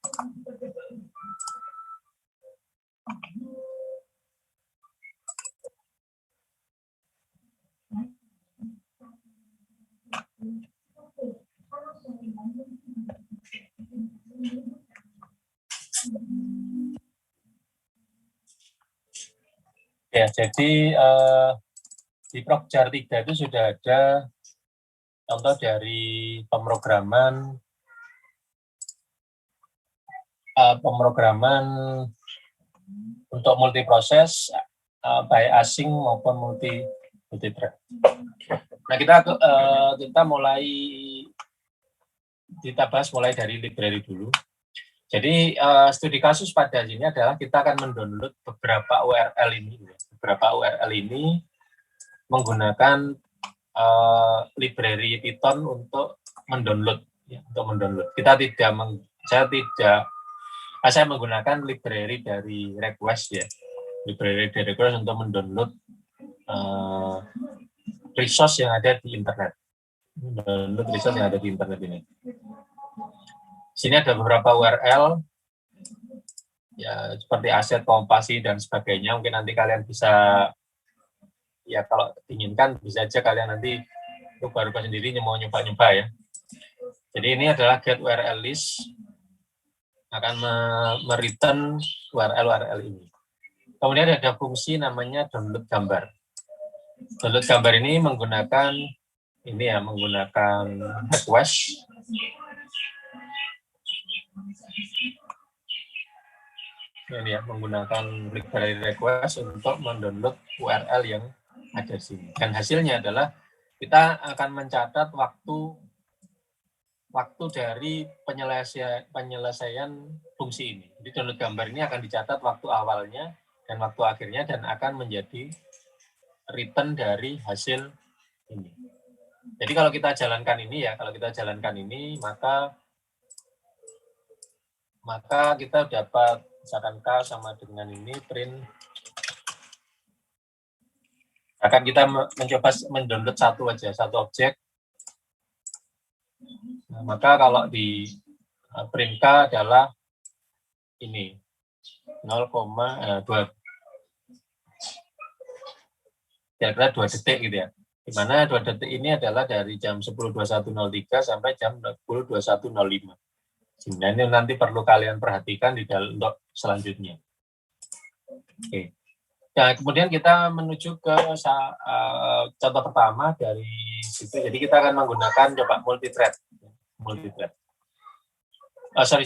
Ya, jadi di Prokjar 3 itu sudah ada contoh dari pemrograman untuk multiproses baik asing maupun multi-thread. Nah, kita bahas mulai dari library dulu. Jadi studi kasus pada sini adalah kita akan mendownload beberapa URL ini menggunakan library Python untuk mendownload. Saya menggunakan library dari request ya, library dari request untuk mendownload resource yang ada di internet. Ini. Sini ada beberapa URL ya seperti aset, kompasi dan sebagainya. Mungkin nanti kalian bisa ya kalau inginkan bisa aja kalian nanti rubah-rubah sendiri mau nyoba-nyoba ya. Jadi ini adalah get URL list akan mereturn URL ini. Kemudian ada fungsi namanya download gambar. Download gambar ini menggunakan request. Ini ya, menggunakan library request untuk mendownload URL yang ada di sini. Dan hasilnya adalah kita akan mencatat waktu dari penyelesaian fungsi ini. Jadi download gambar ini akan dicatat waktu awalnya dan waktu akhirnya dan akan menjadi return dari hasil ini. Jadi kalau kita jalankan ini maka kita dapat misalkan K sama dengan ini print. Akan kita mencoba mendownload satu objek. Nah, maka kalau di print K adalah ini 0,2 kira-kira 2 detik gitu ya. Di mana 2 detik ini adalah dari jam 10.21.03 sampai jam 10.21.05. Sehingga ini nanti perlu kalian perhatikan di dalam untuk selanjutnya. Oke. Nah, kemudian kita menuju ke contoh pertama dari situ. Jadi kita akan menggunakan multi-thread.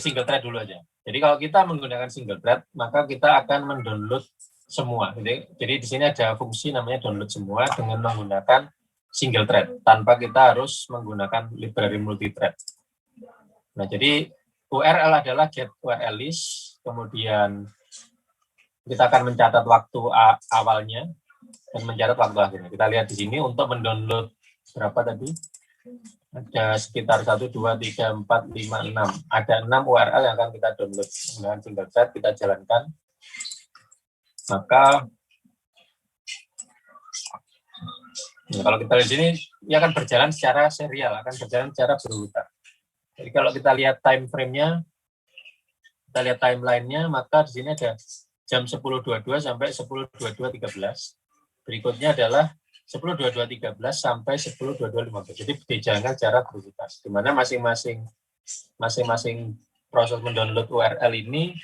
Single thread dulu aja. Jadi kalau kita menggunakan single thread, maka kita akan mendownload semua. Jadi di sini ada fungsi namanya download semua dengan menggunakan single thread tanpa kita harus menggunakan library multi-thread. Nah, jadi URL adalah get URL list, kemudian kita akan mencatat waktu awalnya dan mencatat waktu akhirnya. Kita lihat di sini untuk mendownload berapa tadi? Ada sekitar 1, 2, 3, 4, 5, 6. Ada 6 URL yang akan kita download dengan single thread, kita jalankan. Maka kalau kita lihat di sini, ini akan berjalan secara serial, akan berjalan secara berurutan. Jadi kalau kita lihat time frame-nya, kita lihat timeline-nya, maka di sini ada jam 10.22 sampai 10.22.13. Berikutnya adalah 10.22.13 sampai 10.22.15. Jadi dijalankan secara berurutan, di mana masing-masing proses mendownload URL ini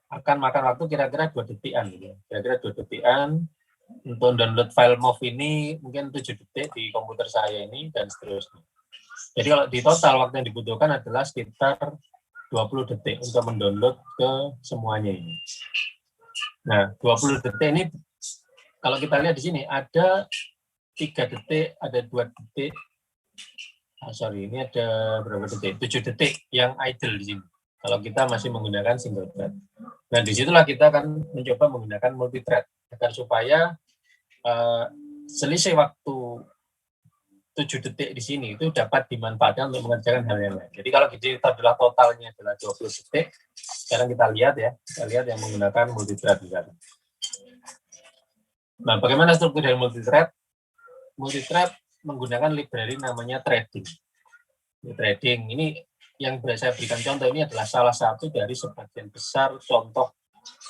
akan makan waktu kira-kira 2 detikan. Gitu. Kira-kira 2 detikan. Untuk download file MOV ini mungkin 7 detik di komputer saya ini, dan seterusnya. Jadi kalau di total waktu yang dibutuhkan adalah sekitar 20 detik untuk mendownload ke semuanya ini. Nah, 20 detik ini kalau kita lihat di sini ada 3 detik, ada 2 detik. Ini ada berapa detik? 7 detik yang idle di sini. Kalau kita masih menggunakan single thread. Nah, disitulah kita akan mencoba menggunakan multi thread agar supaya selisih waktu 7 detik di sini itu dapat dimanfaatkan untuk mengerjakan hal yang lain. Jadi kalau itu adalah totalnya adalah 20 detik, sekarang kita lihat yang menggunakan multi thread. Nah, bagaimana struktur dari multi thread? Multi thread menggunakan library namanya threading. Threading ini yang saya berikan contoh ini adalah salah satu dari sebagian besar contoh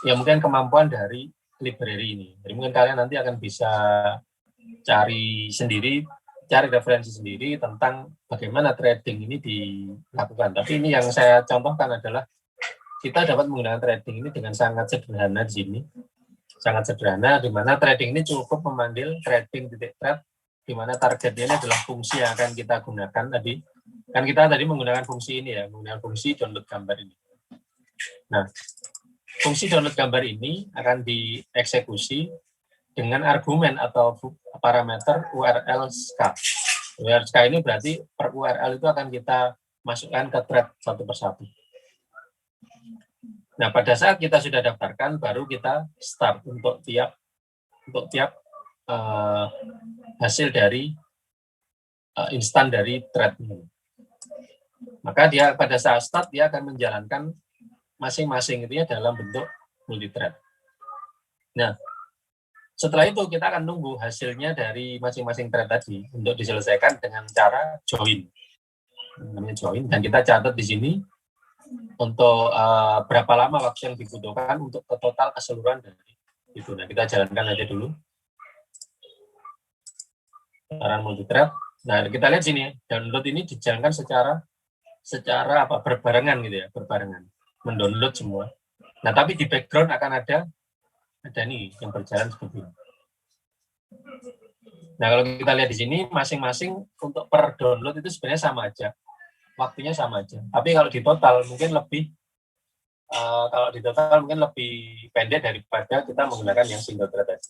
yang mungkin kemampuan dari library ini. Jadi mungkin kalian nanti akan bisa cari referensi sendiri tentang bagaimana threading ini dilakukan. Tapi ini yang saya contohkan adalah kita dapat menggunakan threading ini dengan sangat sederhana di sini. Sangat sederhana, di mana threading ini cukup memanggil threading.thread, di mana targetnya ini adalah fungsi yang akan kita gunakan tadi. Kan kita tadi menggunakan fungsi ini ya, menggunakan fungsi download gambar ini. Nah, fungsi download gambar ini akan dieksekusi dengan argumen atau parameter URL SK. URL SK ini berarti per URL itu akan kita masukkan ke thread satu persatu. Nah, pada saat kita sudah daftarkan, baru kita start untuk tiap hasil dari instan dari thread ini. Maka dia pada saat start dia akan menjalankan masing-masing itu dalam bentuk multi thread. Nah, setelah itu kita akan nunggu hasilnya dari masing-masing thread tadi untuk diselesaikan dengan cara join. Namanya join, dan kita catat di sini untuk berapa lama waktu yang dibutuhkan untuk total keseluruhan dari itu. Nah, kita jalankan aja dulu. Cara multi thread. Nah, kita lihat sini, download ini dijalankan secara berbarengan gitu ya, berbarengan. Mendownload semua. Nah, tapi di background akan ada nih yang berjalan seperti ini. Nah, kalau kita lihat di sini, masing-masing untuk per download itu sebenarnya sama aja. Waktunya sama aja. Tapi kalau di total mungkin lebih pendek daripada kita menggunakan yang single thread tadi.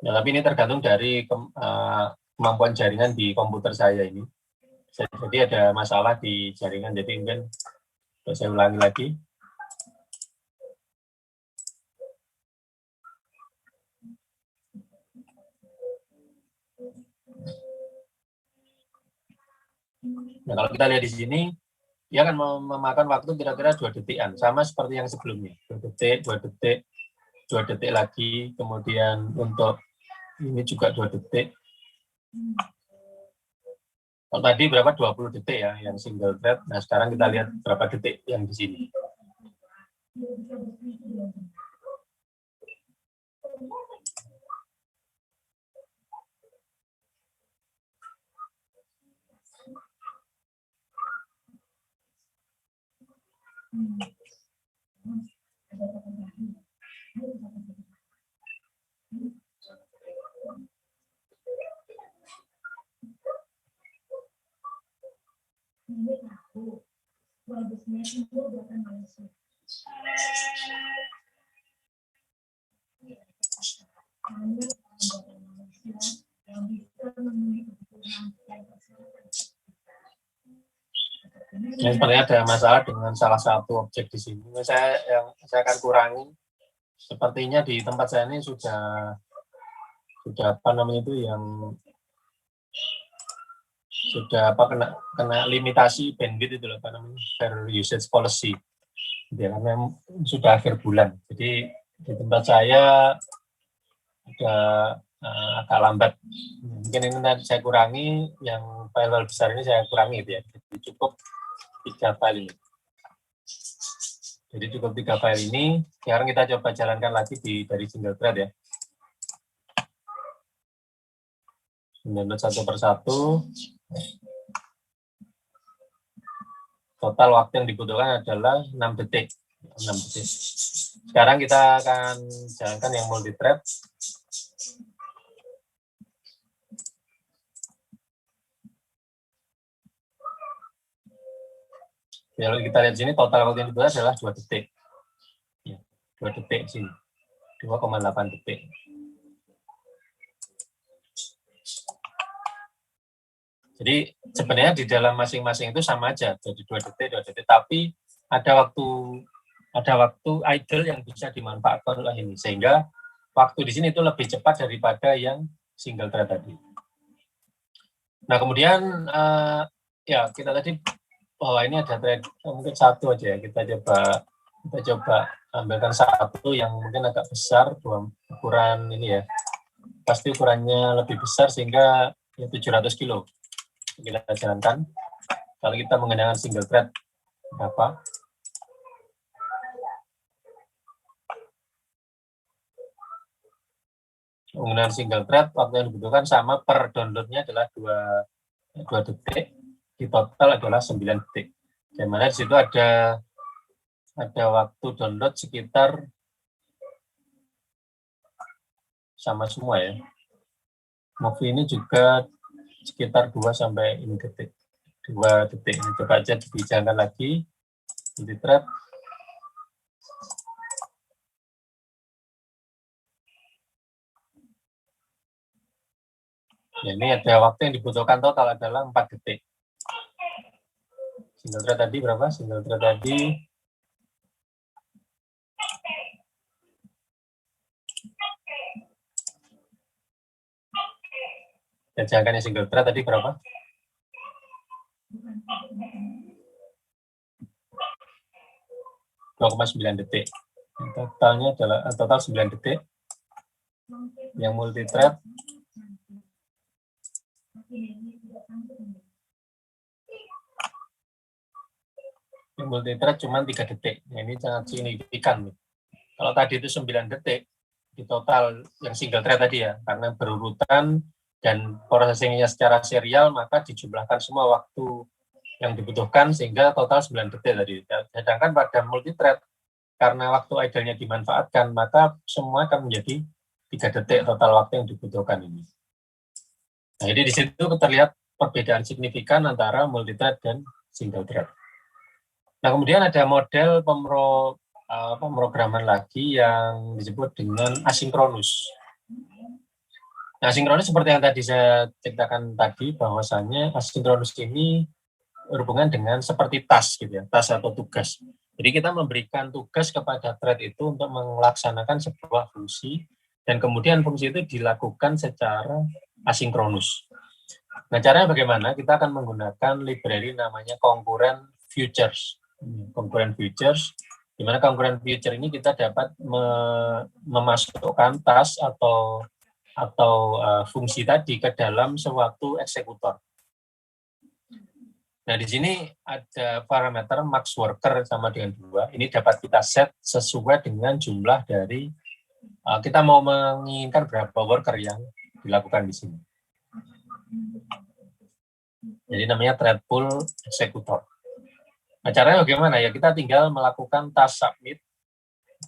Nah, tapi ini tergantung dari kemampuan jaringan di komputer saya ini. Jadi ada masalah di jaringan, jadi mungkin saya ulangi lagi. Nah, kalau kita lihat di sini, dia akan memakan waktu kira-kira 2 detikan, sama seperti yang sebelumnya. 2 detik, 2 detik, 2 detik lagi, kemudian untuk ini juga 2 detik. Kalau tadi berapa? 20 detik ya, yang single thread. Nah, sekarang kita lihat berapa detik yang di sini. Ini sebenarnya ada masalah dengan salah satu objek di sini. Saya akan kurangi. Sepertinya di tempat saya ini sudah sudah apa namanya itu yang sudah apa kena limitasi bandwidth itu apa namanya fair usage policy, ya, karena sudah akhir bulan. Jadi di tempat saya ada agak lambat. Mungkin ini nanti saya kurangi, yang file besar ini saya kurangi gitu ya. Jadi cukup 3 file ini. Jadi cukup 3 file ini. Sekarang kita coba jalankan lagi dari single thread ya. Download satu persatu. Total waktu yang dibutuhkan adalah 6 detik. 6 detik. Sekarang kita akan jalankan yang multi thread. Kalau kita lihat sini total waktu yang dibutuhkan adalah 2 detik. Ya, 2 detik sini. 2,8 detik. Jadi sebenarnya di dalam masing-masing itu sama aja, jadi 2 detik, 2 detik. Tapi ada waktu idle yang bisa dimanfaatkan oleh ini, sehingga waktu di sini itu lebih cepat daripada yang single thread tadi. Nah kemudian ya kita tadi bahwa ini ada thread mungkin satu aja ya, kita coba ambilkan satu yang mungkin agak besar, ukuran ini ya, pasti ukurannya lebih besar sehingga ya 700 kilo. Kita jalankan. Kalau kita menggunakan single thread berapa? Menggunakan single thread, waktu yang dibutuhkan sama per downloadnya adalah 2 detik, di total adalah 9 detik. Di mana di situ ada waktu download sekitar sama semua ya. Movie ini juga sekitar 2 sampai ini detik. 2 detik. Ini coba aja dijalankan lagi. Multi thread. Ya, ini ada waktu yang dibutuhkan total adalah 4 detik. Single thread tadi berapa? Single thread tadi jalankan yang single thread tadi berapa? 2,9 detik. Totalnya adalah total 9 detik. Yang multi thread cuma 3 detik. Nah, ini sangat signifikan. Kalau tadi itu 9 detik di total yang single thread tadi ya, karena berurutan dan processingnya secara serial, maka dijumlahkan semua waktu yang dibutuhkan sehingga total 9 detik tadi. Sedangkan pada multi thread, karena waktu idle-nya dimanfaatkan, maka semua akan menjadi 3 detik total waktu yang dibutuhkan ini. Nah, jadi di situ terlihat perbedaan signifikan antara multi thread dan single thread. Nah, kemudian ada model pemrograman lagi yang disebut dengan asinkronus. Nah, asinkronus seperti yang tadi saya ceritakan tadi, bahwasannya asinkronus ini berhubungan dengan seperti task gitu ya, task atau tugas. Jadi kita memberikan tugas kepada thread itu untuk melaksanakan sebuah fungsi, dan kemudian fungsi itu dilakukan secara asinkronus. Nah, caranya bagaimana? Kita akan menggunakan library namanya concurrent futures. Concurrent futures, di mana concurrent future ini kita dapat memasukkan task atau fungsi tadi ke dalam suatu eksekutor. Nah, di sini ada parameter max worker sama dengan 2. Ini dapat kita set sesuai dengan jumlah dari kita mau menginginkan berapa worker yang dilakukan di sini. Jadi namanya thread pool eksekutor. Nah, caranya bagaimana ya? Kita tinggal melakukan task submit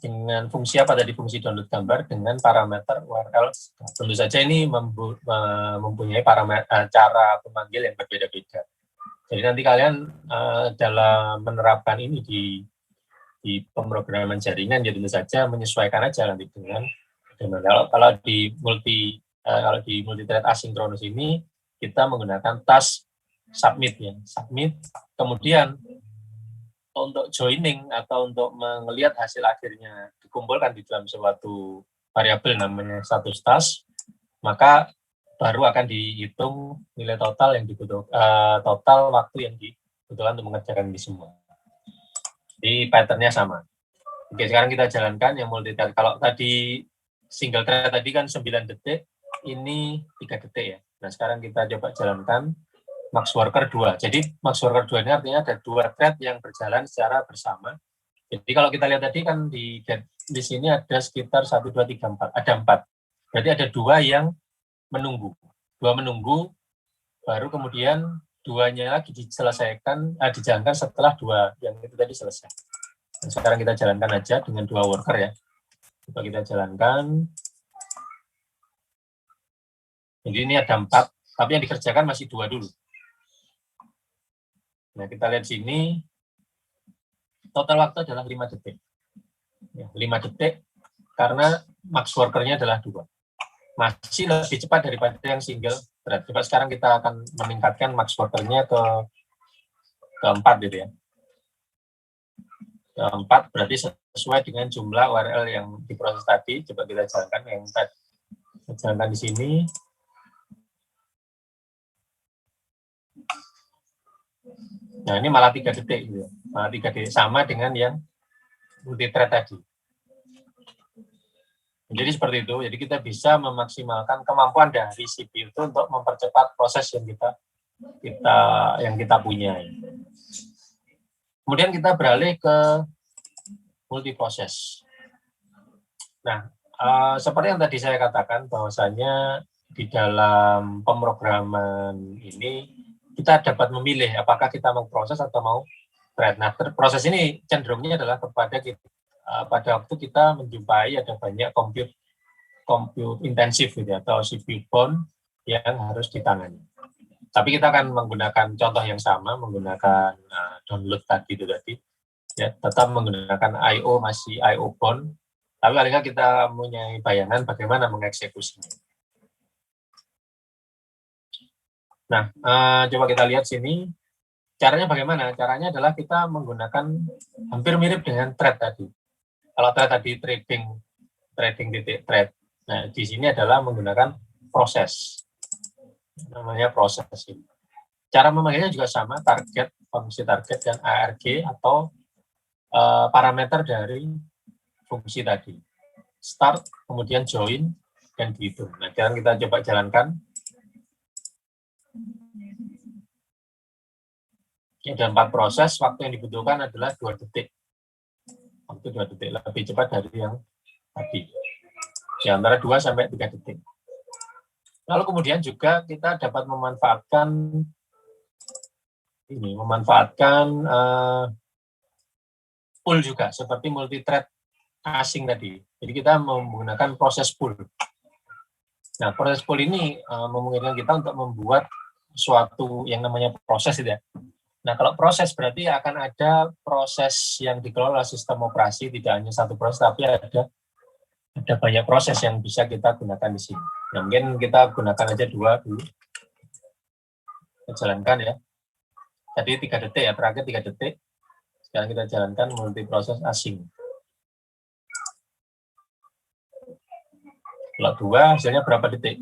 dengan fungsi apa tadi, fungsi download gambar dengan parameter URL. Tentu saja ini mempunyai parameter cara pemanggil yang berbeda-beda. Jadi nanti kalian dalam menerapkan ini di pemrograman jaringan, ya tentu saja menyesuaikan aja nanti dengan kalau di multi thread asinkronus ini kita menggunakan task submit ya, submit. Kemudian untuk joining atau untuk melihat hasil akhirnya dikumpulkan di dalam suatu variabel namanya status task. maka baru akan dihitung nilai total yang total waktu yang dibutuhkan untuk mengerjakan ini semua. Jadi pattern-nya sama. Oke, sekarang kita jalankan yang multi thread. Kalau tadi single thread tadi kan 9 detik, ini 3 detik ya. Nah, sekarang kita coba jalankan max worker 2. Jadi max worker 2 ini artinya ada 2 thread yang berjalan secara bersama. Jadi kalau kita lihat tadi kan di sini ada sekitar 1, 2, 3, 4. Ada 4. Berarti ada 2 yang menunggu. 2 menunggu, baru kemudian 2-nya lagi dijalankan setelah 2 yang itu tadi selesai. Nah, sekarang kita jalankan aja dengan 2 worker ya. Coba kita jalankan. Jadi ini ada 4, tapi yang dikerjakan masih 2 dulu. Nah, kita lihat sini, total waktu adalah 5 detik. Ya, 5 detik, karena max workernya adalah 2. Masih lebih cepat daripada yang single thread. Coba sekarang kita akan meningkatkan max workernya ke 4 gitu ya. Ke 4 berarti sesuai dengan jumlah URL yang diproses tadi. Coba kita jalankan yang tadi. Kita jalankan di sini. Nah, ini malah 3 detik gitu ya. Malah 3 detik sama dengan yang multi thread tadi. Jadi seperti itu. Jadi kita bisa memaksimalkan kemampuan dari CPU itu untuk mempercepat proses yang kita punya. Kemudian kita beralih ke multiproses. Nah, seperti yang tadi saya katakan bahwasanya di dalam pemrograman ini kita dapat memilih apakah kita mau proses atau mau thread. Nah, proses ini cenderungnya adalah kepada kita, pada waktu kita menjumpai ada banyak compute intensif gitu, atau CPU bound yang harus ditangani. Tapi kita akan menggunakan contoh yang sama, menggunakan download tadi itu tadi, ya, tetap menggunakan I/O masih I/O bound, tapi paling nggak kita punya bayangan bagaimana mengeksekusinya. Nah, coba kita lihat sini, caranya bagaimana? Caranya adalah kita menggunakan hampir mirip dengan thread tadi. Kalau thread tadi trading titik thread. Nah, di sini adalah menggunakan proses. Namanya proses ini. Cara memanggilnya juga sama, target, fungsi target, dan ARG atau parameter dari fungsi tadi. Start, kemudian join, dan dihitung. Nah, sekarang kita coba jalankan. Ada 4 proses, waktu yang dibutuhkan adalah 2 detik. Waktu 2 detik, lebih cepat dari yang tadi. Di antara 2 sampai 3 detik. Lalu kemudian juga kita dapat memanfaatkan pool juga, seperti multi-thread asing tadi. Jadi kita menggunakan proses pool. Nah, proses pool ini memungkinkan kita untuk membuat suatu yang namanya proses gitu ya. Nah, kalau proses berarti akan ada proses yang dikelola sistem operasi, tidak hanya satu proses, tapi ada banyak proses yang bisa kita gunakan di sini. Nah, mungkin kita gunakan aja 2 dulu. Kita jalankan ya. Tadi 3 detik ya, terakhir 3 detik. Sekarang kita jalankan multiproses asing. Kalau 2, hasilnya berapa detik?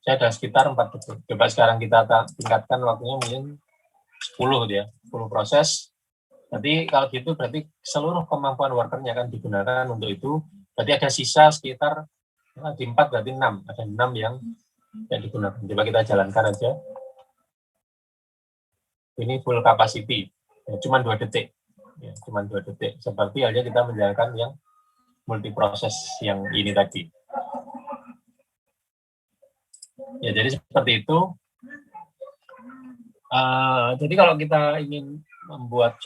Saya ada sekitar 4 detik. Coba sekarang kita tingkatkan waktunya mungkin 10 ya, 10 proses. Jadi kalau gitu berarti seluruh kemampuan workernya akan digunakan untuk itu. Berarti ada sisa sekitar di 4 berarti 6. Ada 6 yang digunakan. Coba kita jalankan aja. Ini full capacity. Ya, cuma 2 detik. Ya, cuma 2 detik. Seperti halnya kita menjalankan yang multiproses yang ini tadi. Ya, jadi seperti itu. Jadi kalau kita ingin membuat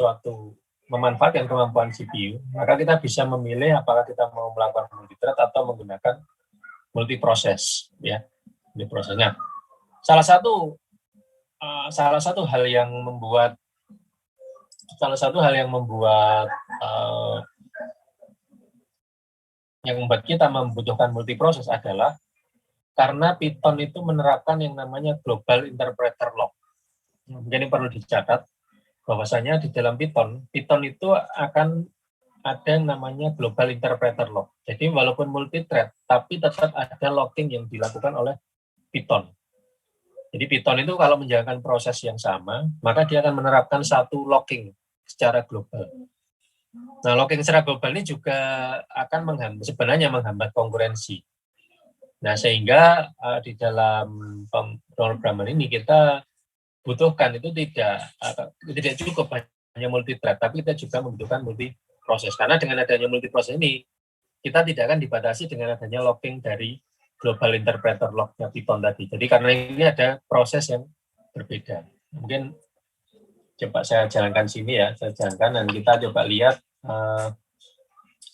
memanfaatkan kemampuan CPU, maka kita bisa memilih apakah kita mau melakukan multithread atau menggunakan multiproses, ya, multiprosesnya. Salah satu hal yang membuat kita membutuhkan multiproses adalah karena Python itu menerapkan yang namanya global interpreter lock. Jadi perlu dicatat bahwasanya di dalam Python itu akan ada yang namanya global interpreter lock. Jadi walaupun multi-thread, tapi tetap ada locking yang dilakukan oleh Python. Jadi Python itu kalau menjalankan proses yang sama, maka dia akan menerapkan satu locking secara global. Nah, locking secara global ini juga akan sebenarnya menghambat konkurensi. Nah, sehingga di dalam pemrograman ini kita butuhkan itu tidak cukup hanya multi-thread, tapi kita juga membutuhkan multi-proses. Karena dengan adanya multi-proses ini, kita tidak akan dibatasi dengan adanya locking dari global interpreter lock-nya Python tadi. Jadi karena ini ada proses yang berbeda. Mungkin coba saya jalankan sini ya, saya jalankan dan kita coba lihat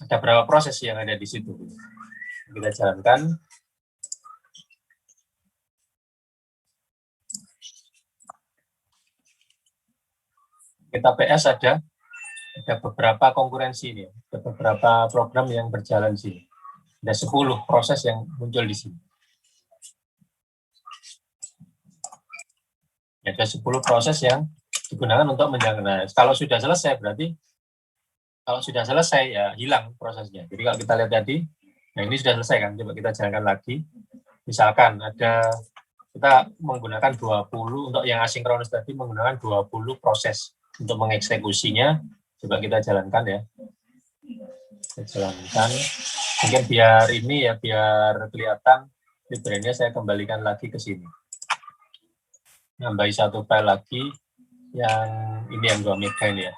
ada berapa proses yang ada di situ. Kita jalankan. Kita PS ada beberapa konkurensi ini, ada beberapa program yang berjalan di sini. Ada 10 proses yang muncul di sini. Ada 10 proses yang digunakan untuk menjalankan. Nah, kalau sudah selesai berarti ya hilang prosesnya. Jadi kalau kita lihat tadi, nah ini sudah selesai kan, coba kita jalankan lagi. Misalkan kita menggunakan 20, untuk yang asinkronus tadi menggunakan 20 proses untuk mengeksekusinya. Coba kita jalankan ya. Kita jalankan. Mungkin biar kelihatan library-nya, saya kembalikan lagi ke sini. Nambahi satu file lagi, yang ini yang 2 mega ini ya.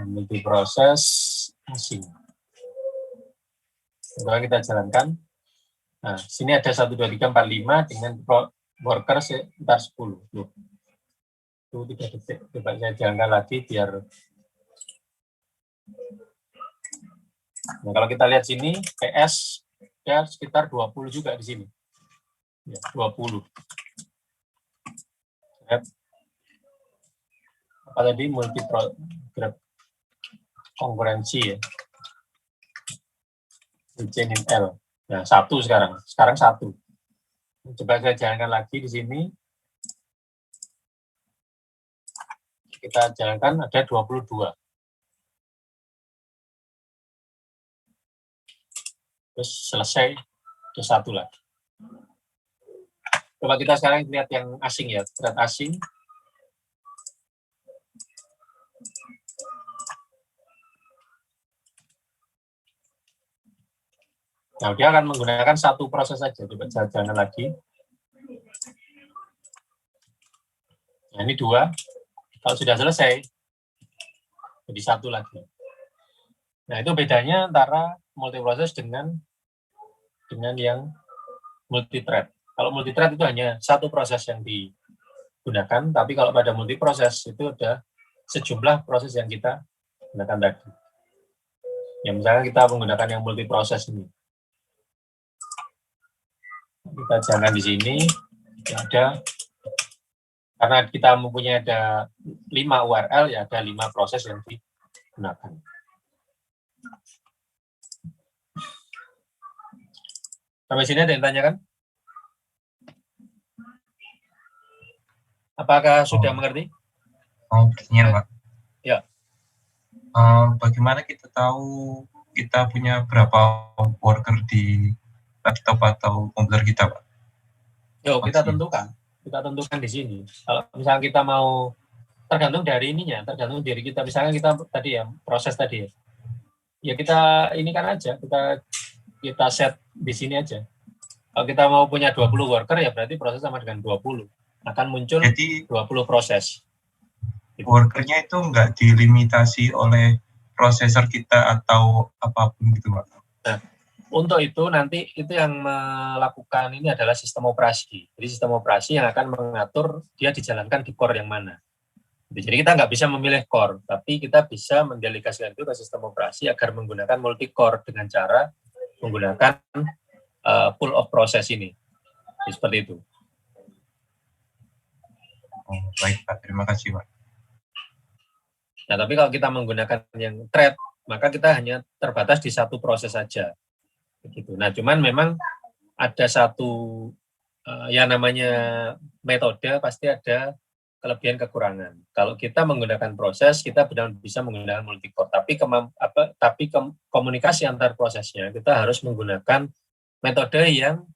Multi proses asing. Coba kita jalankan. Nah, sini ada 1, 2, 3, 4, 5 dengan worker sekitar 10. Loh. Itu 3 detik. Coba saya jalankan lagi biar. Nah, kalau kita lihat sini, PS ya sekitar 20 juga di sini. Ya, 20. Apa tadi multi-grab konkurensi ya. Chainin L. Nah, 1 sekarang 1. Coba saya jalankan lagi di sini. Kita jalankan ada 22. Terus selesai, terus 1 lagi. Coba kita sekarang lihat yang asing ya, thread asing. Nah, dia akan menggunakan satu proses saja. Coba saya jalankan lagi. Nah, ini 2. Kalau sudah selesai, jadi 1 lagi. Nah, itu bedanya antara multiproses dengan yang multi-thread. Kalau multi-thread itu hanya satu proses yang digunakan, tapi kalau pada multiproses itu ada sejumlah proses yang kita gunakan tadi. Ya, misalnya kita menggunakan yang multiproses ini. Kita jalankan di sini, ada, karena kita mempunyai ada 5 URL, ya ada 5 proses yang digunakan. Sampai sini ada yang tanyakan? Apakah sudah mengerti? Bertanya, Pak. Ya. Bagaimana kita tahu kita punya berapa worker di laptop atau komputer kita, Pak? Yo, kita tentukan di sini. Kalau misalnya kita mau, tergantung dari ininya, tergantung diri kita. Misalnya kita tadi ya, proses tadi ya. Ya kita ini kan aja, kita set di sini aja. Kalau kita mau punya 20 worker ya berarti proses sama dengan 20. Akan muncul jadi 20 proses. Workernya itu nggak dilimitasi oleh prosesor kita atau apapun gitu, Pak. Nah, untuk itu nanti itu yang melakukan ini adalah sistem operasi. Jadi sistem operasi yang akan mengatur dia dijalankan di core yang mana. Jadi kita nggak bisa memilih core, tapi kita bisa mendelegasikan itu ke sistem operasi agar menggunakan multi core dengan cara menggunakan pool of process ini. Jadi, seperti itu. Baik, Pak. Terima kasih, Pak. Nah, tapi kalau kita menggunakan yang thread, maka kita hanya terbatas di satu proses saja. Begitu. Nah, cuman memang ada satu yang namanya metode, pasti ada kelebihan kekurangan. Kalau kita menggunakan proses, kita benar-benar bisa menggunakan multi-core. Tapi komunikasi antar prosesnya kita harus menggunakan metode yang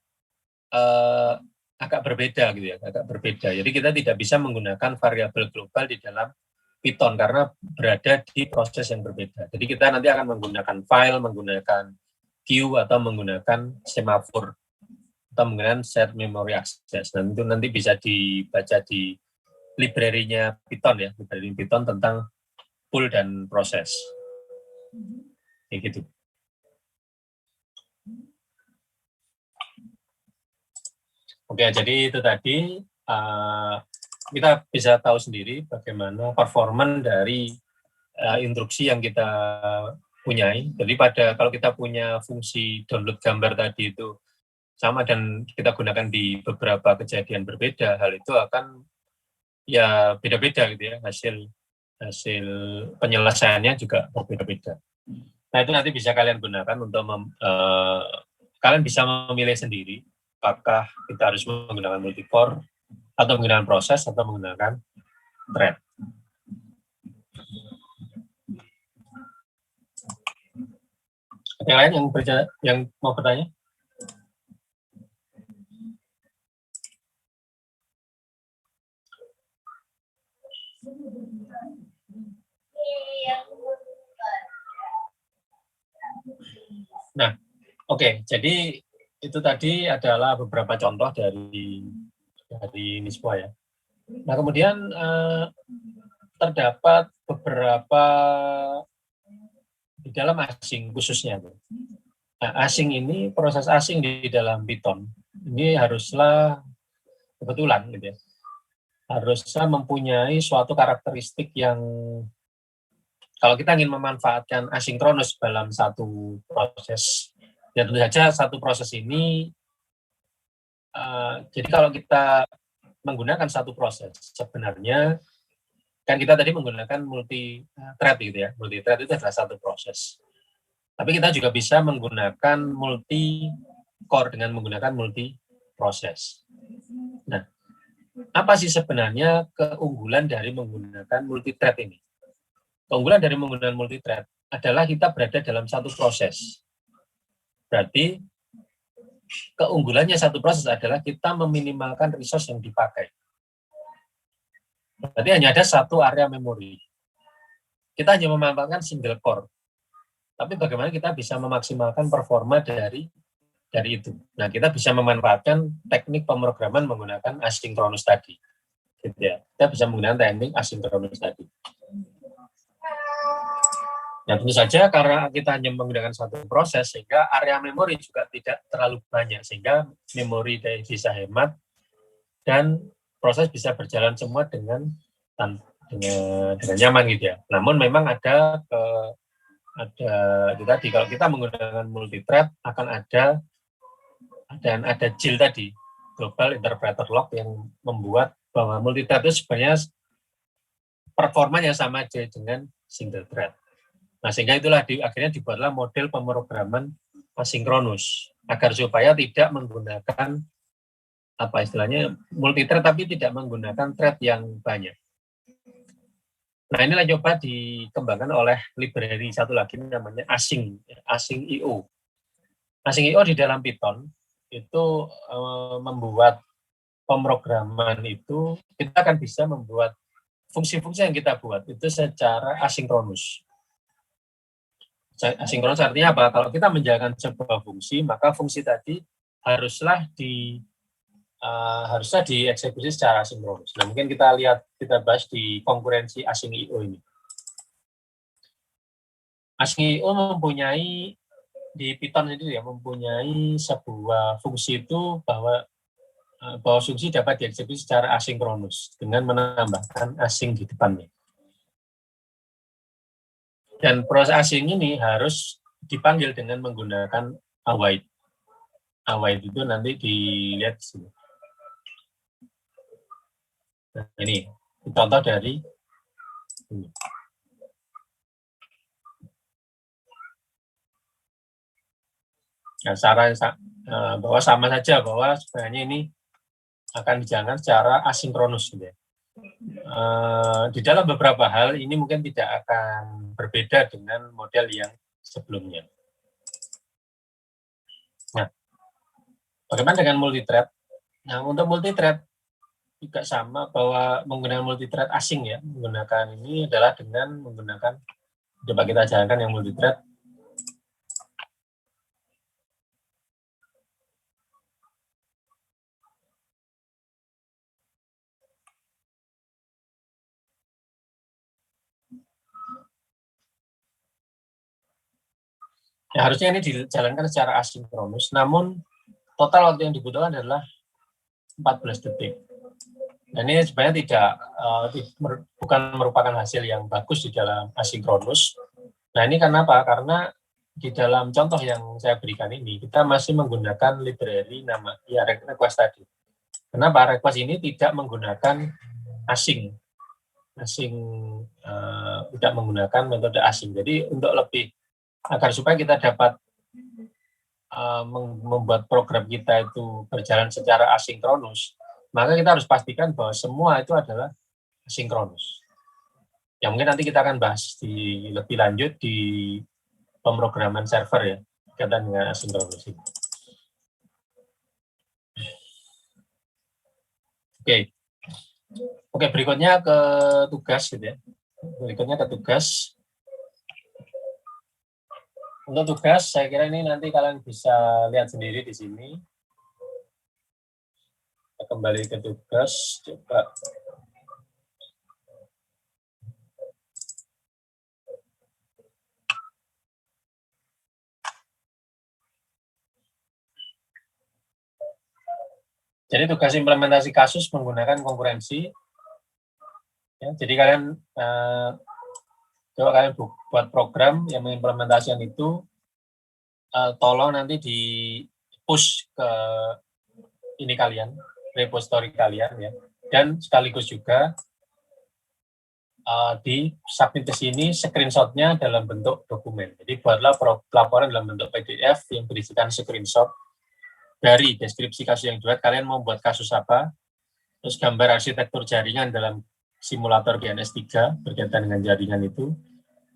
agak berbeda gitu ya, agak berbeda. Jadi kita tidak bisa menggunakan variabel global di dalam Python karena berada di proses yang berbeda. Jadi kita nanti akan menggunakan file, menggunakan queue atau menggunakan semaphore atau menggunakan shared memory access. Dan itu nanti bisa dibaca di library-nya Python ya, library Python tentang pool dan proses. Kayak gitu. Oke, jadi itu tadi kita bisa tahu sendiri bagaimana performan dari instruksi yang kita punyai. Jadi kalau kita punya fungsi download gambar tadi itu sama dan kita gunakan di beberapa kejadian berbeda, hal itu akan ya beda-beda gitu ya, hasil penyelesaiannya juga berbeda-beda. Nah itu nanti bisa kalian gunakan untuk kalian bisa memilih sendiri apakah kita harus menggunakan multi-core atau menggunakan proses atau menggunakan thread. Ada yang lain yang mau bertanya? Nah, oke. Jadi itu tadi adalah beberapa contoh dari ini semua ya. Nah, kemudian terdapat beberapa di dalam asing khususnya. Nah, asing ini, proses asing di dalam Python, ini haruslah kebetulan gitu ya, harusnya mempunyai suatu karakteristik yang kalau kita ingin memanfaatkan asinkronus dalam satu proses, ya tentu saja satu proses ini, jadi kalau kita menggunakan satu proses, sebenarnya kan kita tadi menggunakan multi-thread gitu ya, multi-thread itu adalah satu proses. Tapi kita juga bisa menggunakan multi-core dengan menggunakan multi-proses. Nah, apa sih sebenarnya keunggulan dari menggunakan multi-thread ini? Keunggulan dari menggunakan multi-thread adalah kita berada dalam satu proses. Berarti keunggulannya satu proses adalah kita meminimalkan resource yang dipakai. Berarti hanya ada satu area memori. Kita hanya memanfaatkan single core. Tapi bagaimana kita bisa memaksimalkan performa dari itu. Nah, kita bisa memanfaatkan teknik pemrograman menggunakan asinkronus tadi. Gitu ya. Kita bisa menggunakan teknik asinkronus tadi. Nah, tentu saja karena kita hanya menggunakan satu proses, sehingga area memori juga tidak terlalu banyak, sehingga memori bisa hemat, dan proses bisa berjalan semua dengan nyaman gitu ya. Namun memang ada itu tadi, kalau kita menggunakan multi-thread akan ada JIL tadi, Global Interpreter Lock, yang membuat bahwa multi-thread itu sebenarnya performanya sama aja dengan single thread. Nah, sehingga itulah akhirnya dibuatlah model pemrograman asinkronus agar supaya tidak menggunakan apa istilahnya multi-thread tapi tidak menggunakan thread yang banyak. Nah, inilah coba dikembangkan oleh library satu lagi namanya asing.io. Asing.io di dalam Python itu membuat pemrograman itu, kita akan bisa membuat fungsi-fungsi yang kita buat itu secara asinkronus. Asinkronus artinya apa? Kalau kita menjalankan sebuah fungsi, maka fungsi tadi haruslah dieksekusi secara asinkronus. Nah, mungkin kita bahas di konkurensi asing.io ini. Asing.io mempunyai di Python itu ya, mempunyai sebuah fungsi itu bahwa fungsi dapat dieksekusi secara asinkronus dengan menambahkan asing di depannya. Dan proses asing ini harus dipanggil dengan menggunakan await. Await itu nanti dilihat di sini. Nah, ini contoh dari ini. Nah, bahwa sama saja bahwa sebenarnya ini akan dijalankan secara asinkronus gitu ya. Di dalam beberapa hal ini mungkin tidak akan berbeda dengan model yang sebelumnya. Nah, bagaimana dengan multithread? Nah, untuk multithread juga sama bahwa menggunakan multithread asing ya, menggunakan ini adalah dengan menggunakan, coba kita jalankan yang multithread. Ya, harusnya ini dijalankan secara asinkronus, namun total waktu yang dibutuhkan adalah 14 detik. Nah, ini sebenarnya bukan merupakan hasil yang bagus di dalam asinkronus. Nah, ini kenapa? Karena di dalam contoh yang saya berikan ini, kita masih menggunakan library nama ya request tadi. Kenapa? Request ini tidak menggunakan asing, tidak menggunakan metode asing. Jadi untuk lebih agar supaya kita dapat membuat program kita itu berjalan secara asinkronus, maka kita harus pastikan bahwa semua itu adalah asinkronus. Ya mungkin nanti kita akan bahas lebih lanjut di pemrograman server ya, berkaitan dengan asinkronus ini. Oke, berikutnya ke tugas gitu ya. Berikutnya ke tugas. Untuk tugas, saya kira ini nanti kalian bisa lihat sendiri di sini. Kita kembali ke tugas, coba. Jadi tugas implementasi kasus menggunakan konkurensi. Ya, jadi kalian coba kalian buat program yang mengimplementasikan itu, tolong nanti di push ke ini kalian, repository kalian ya, dan sekaligus juga di submit ke sini screenshotnya dalam bentuk dokumen. Jadi buatlah laporan dalam bentuk PDF yang berisikan screenshot dari deskripsi kasus yang dibuat. Kalian mau buat kasus apa, terus gambar arsitektur jaringan dalam simulator GNS3 berkaitan dengan jaringan itu,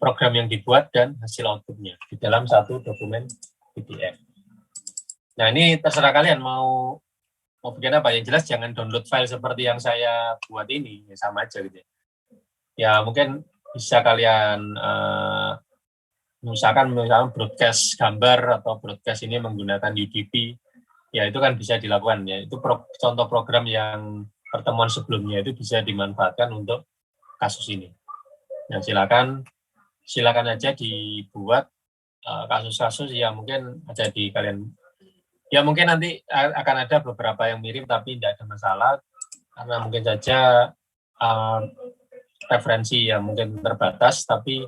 program yang dibuat, dan hasil outputnya di dalam satu dokumen PDF. Nah, ini terserah kalian mau bikin apa. Yang jelas jangan download file seperti yang saya buat ini, ya sama aja gitu. Ya mungkin bisa kalian misalkan broadcast gambar atau broadcast ini menggunakan UDP, ya itu kan bisa dilakukan ya. Itu contoh program yang pertemuan sebelumnya itu bisa dimanfaatkan untuk kasus ini. Nah, silakan aja dibuat kasus-kasus yang mungkin ada di kalian. Ya mungkin nanti akan ada beberapa yang mirip tapi tidak ada masalah karena mungkin saja referensi yang mungkin terbatas, tapi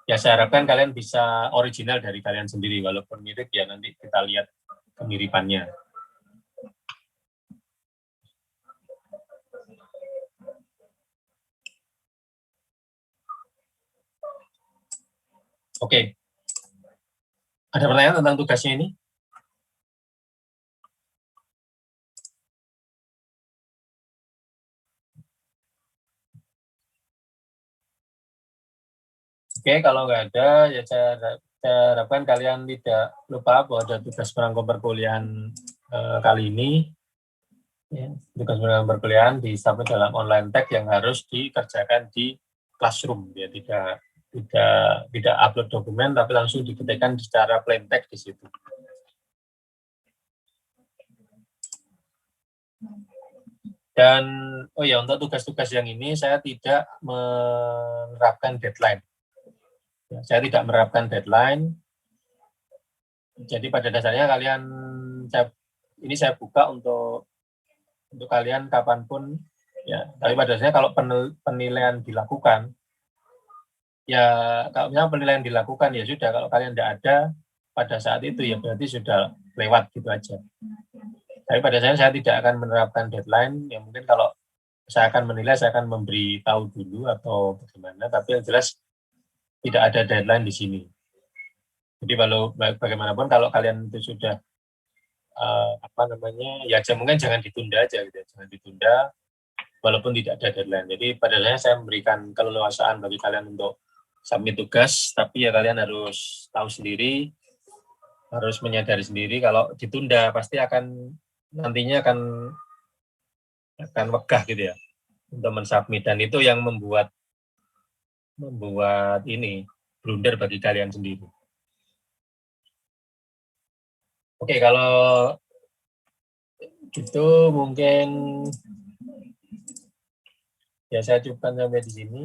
ya saya harapkan kalian bisa original dari kalian sendiri, walaupun mirip ya nanti kita lihat kemiripannya. Oke. Ada pertanyaan tentang tugasnya ini? Oke, kalau nggak ada, ya saya harapkan kalian tidak lupa bahwa ada tugas perangko perkuliahan kali ini. Ya, tugas perkuliahan disubmit dalam online tag yang harus dikerjakan di classroom. Ya, tidak upload dokumen, tapi langsung diketikkan secara plain text di situ. Dan, oh ya, untuk tugas-tugas yang ini saya tidak menerapkan deadline. Saya tidak menerapkan deadline. Jadi pada dasarnya kalian, ini saya buka untuk kalian kapanpun. Ya, tapi pada dasarnya kalau penilaian dilakukan, ya kalau misalnya penilaian dilakukan ya sudah, kalau kalian tidak ada pada saat itu ya berarti sudah lewat gitu aja. Tapi pada saya tidak akan menerapkan deadline. Ya mungkin kalau saya akan menilai, saya akan memberi tahu dulu atau bagaimana. Tapi yang jelas tidak ada deadline di sini. Jadi kalau bagaimanapun kalau kalian itu sudah ya mungkin jangan ditunda aja gitu, jangan ditunda. walaupun tidak ada deadline. Jadi pada dasarnya saya memberikan keleluasaan bagi kalian untuk submit tugas, tapi ya kalian harus tahu sendiri, harus menyadari sendiri kalau ditunda pasti nantinya akan wegah gitu ya untuk mensubmit, dan itu yang membuat ini blunder bagi kalian sendiri. Oke, kalau gitu mungkin ya saya cukupkan sampai di sini.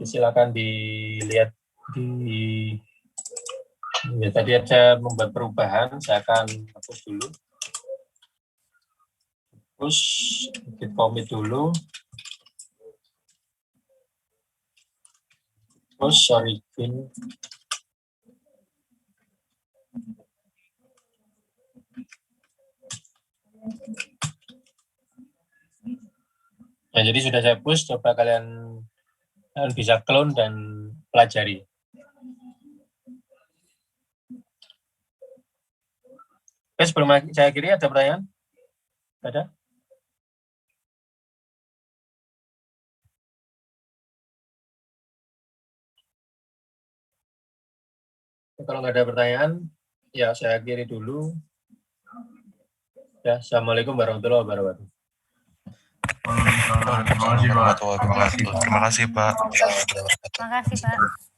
Silakan dilihat tadi saya membuat perubahan, saya akan hapus dulu. Terus git commit dulu. Terus origin. Nah, jadi sudah saya push, coba kalian bisa clone dan pelajari. Oke, sebelum saya akhiri, ada pertanyaan? Ada? Kalau nggak ada pertanyaan, ya saya akhiri dulu. Ya, Assalamualaikum warahmatullahi wabarakatuh. Terima kasih, Pak. Terima kasih, Pak. Terima kasih, Pak.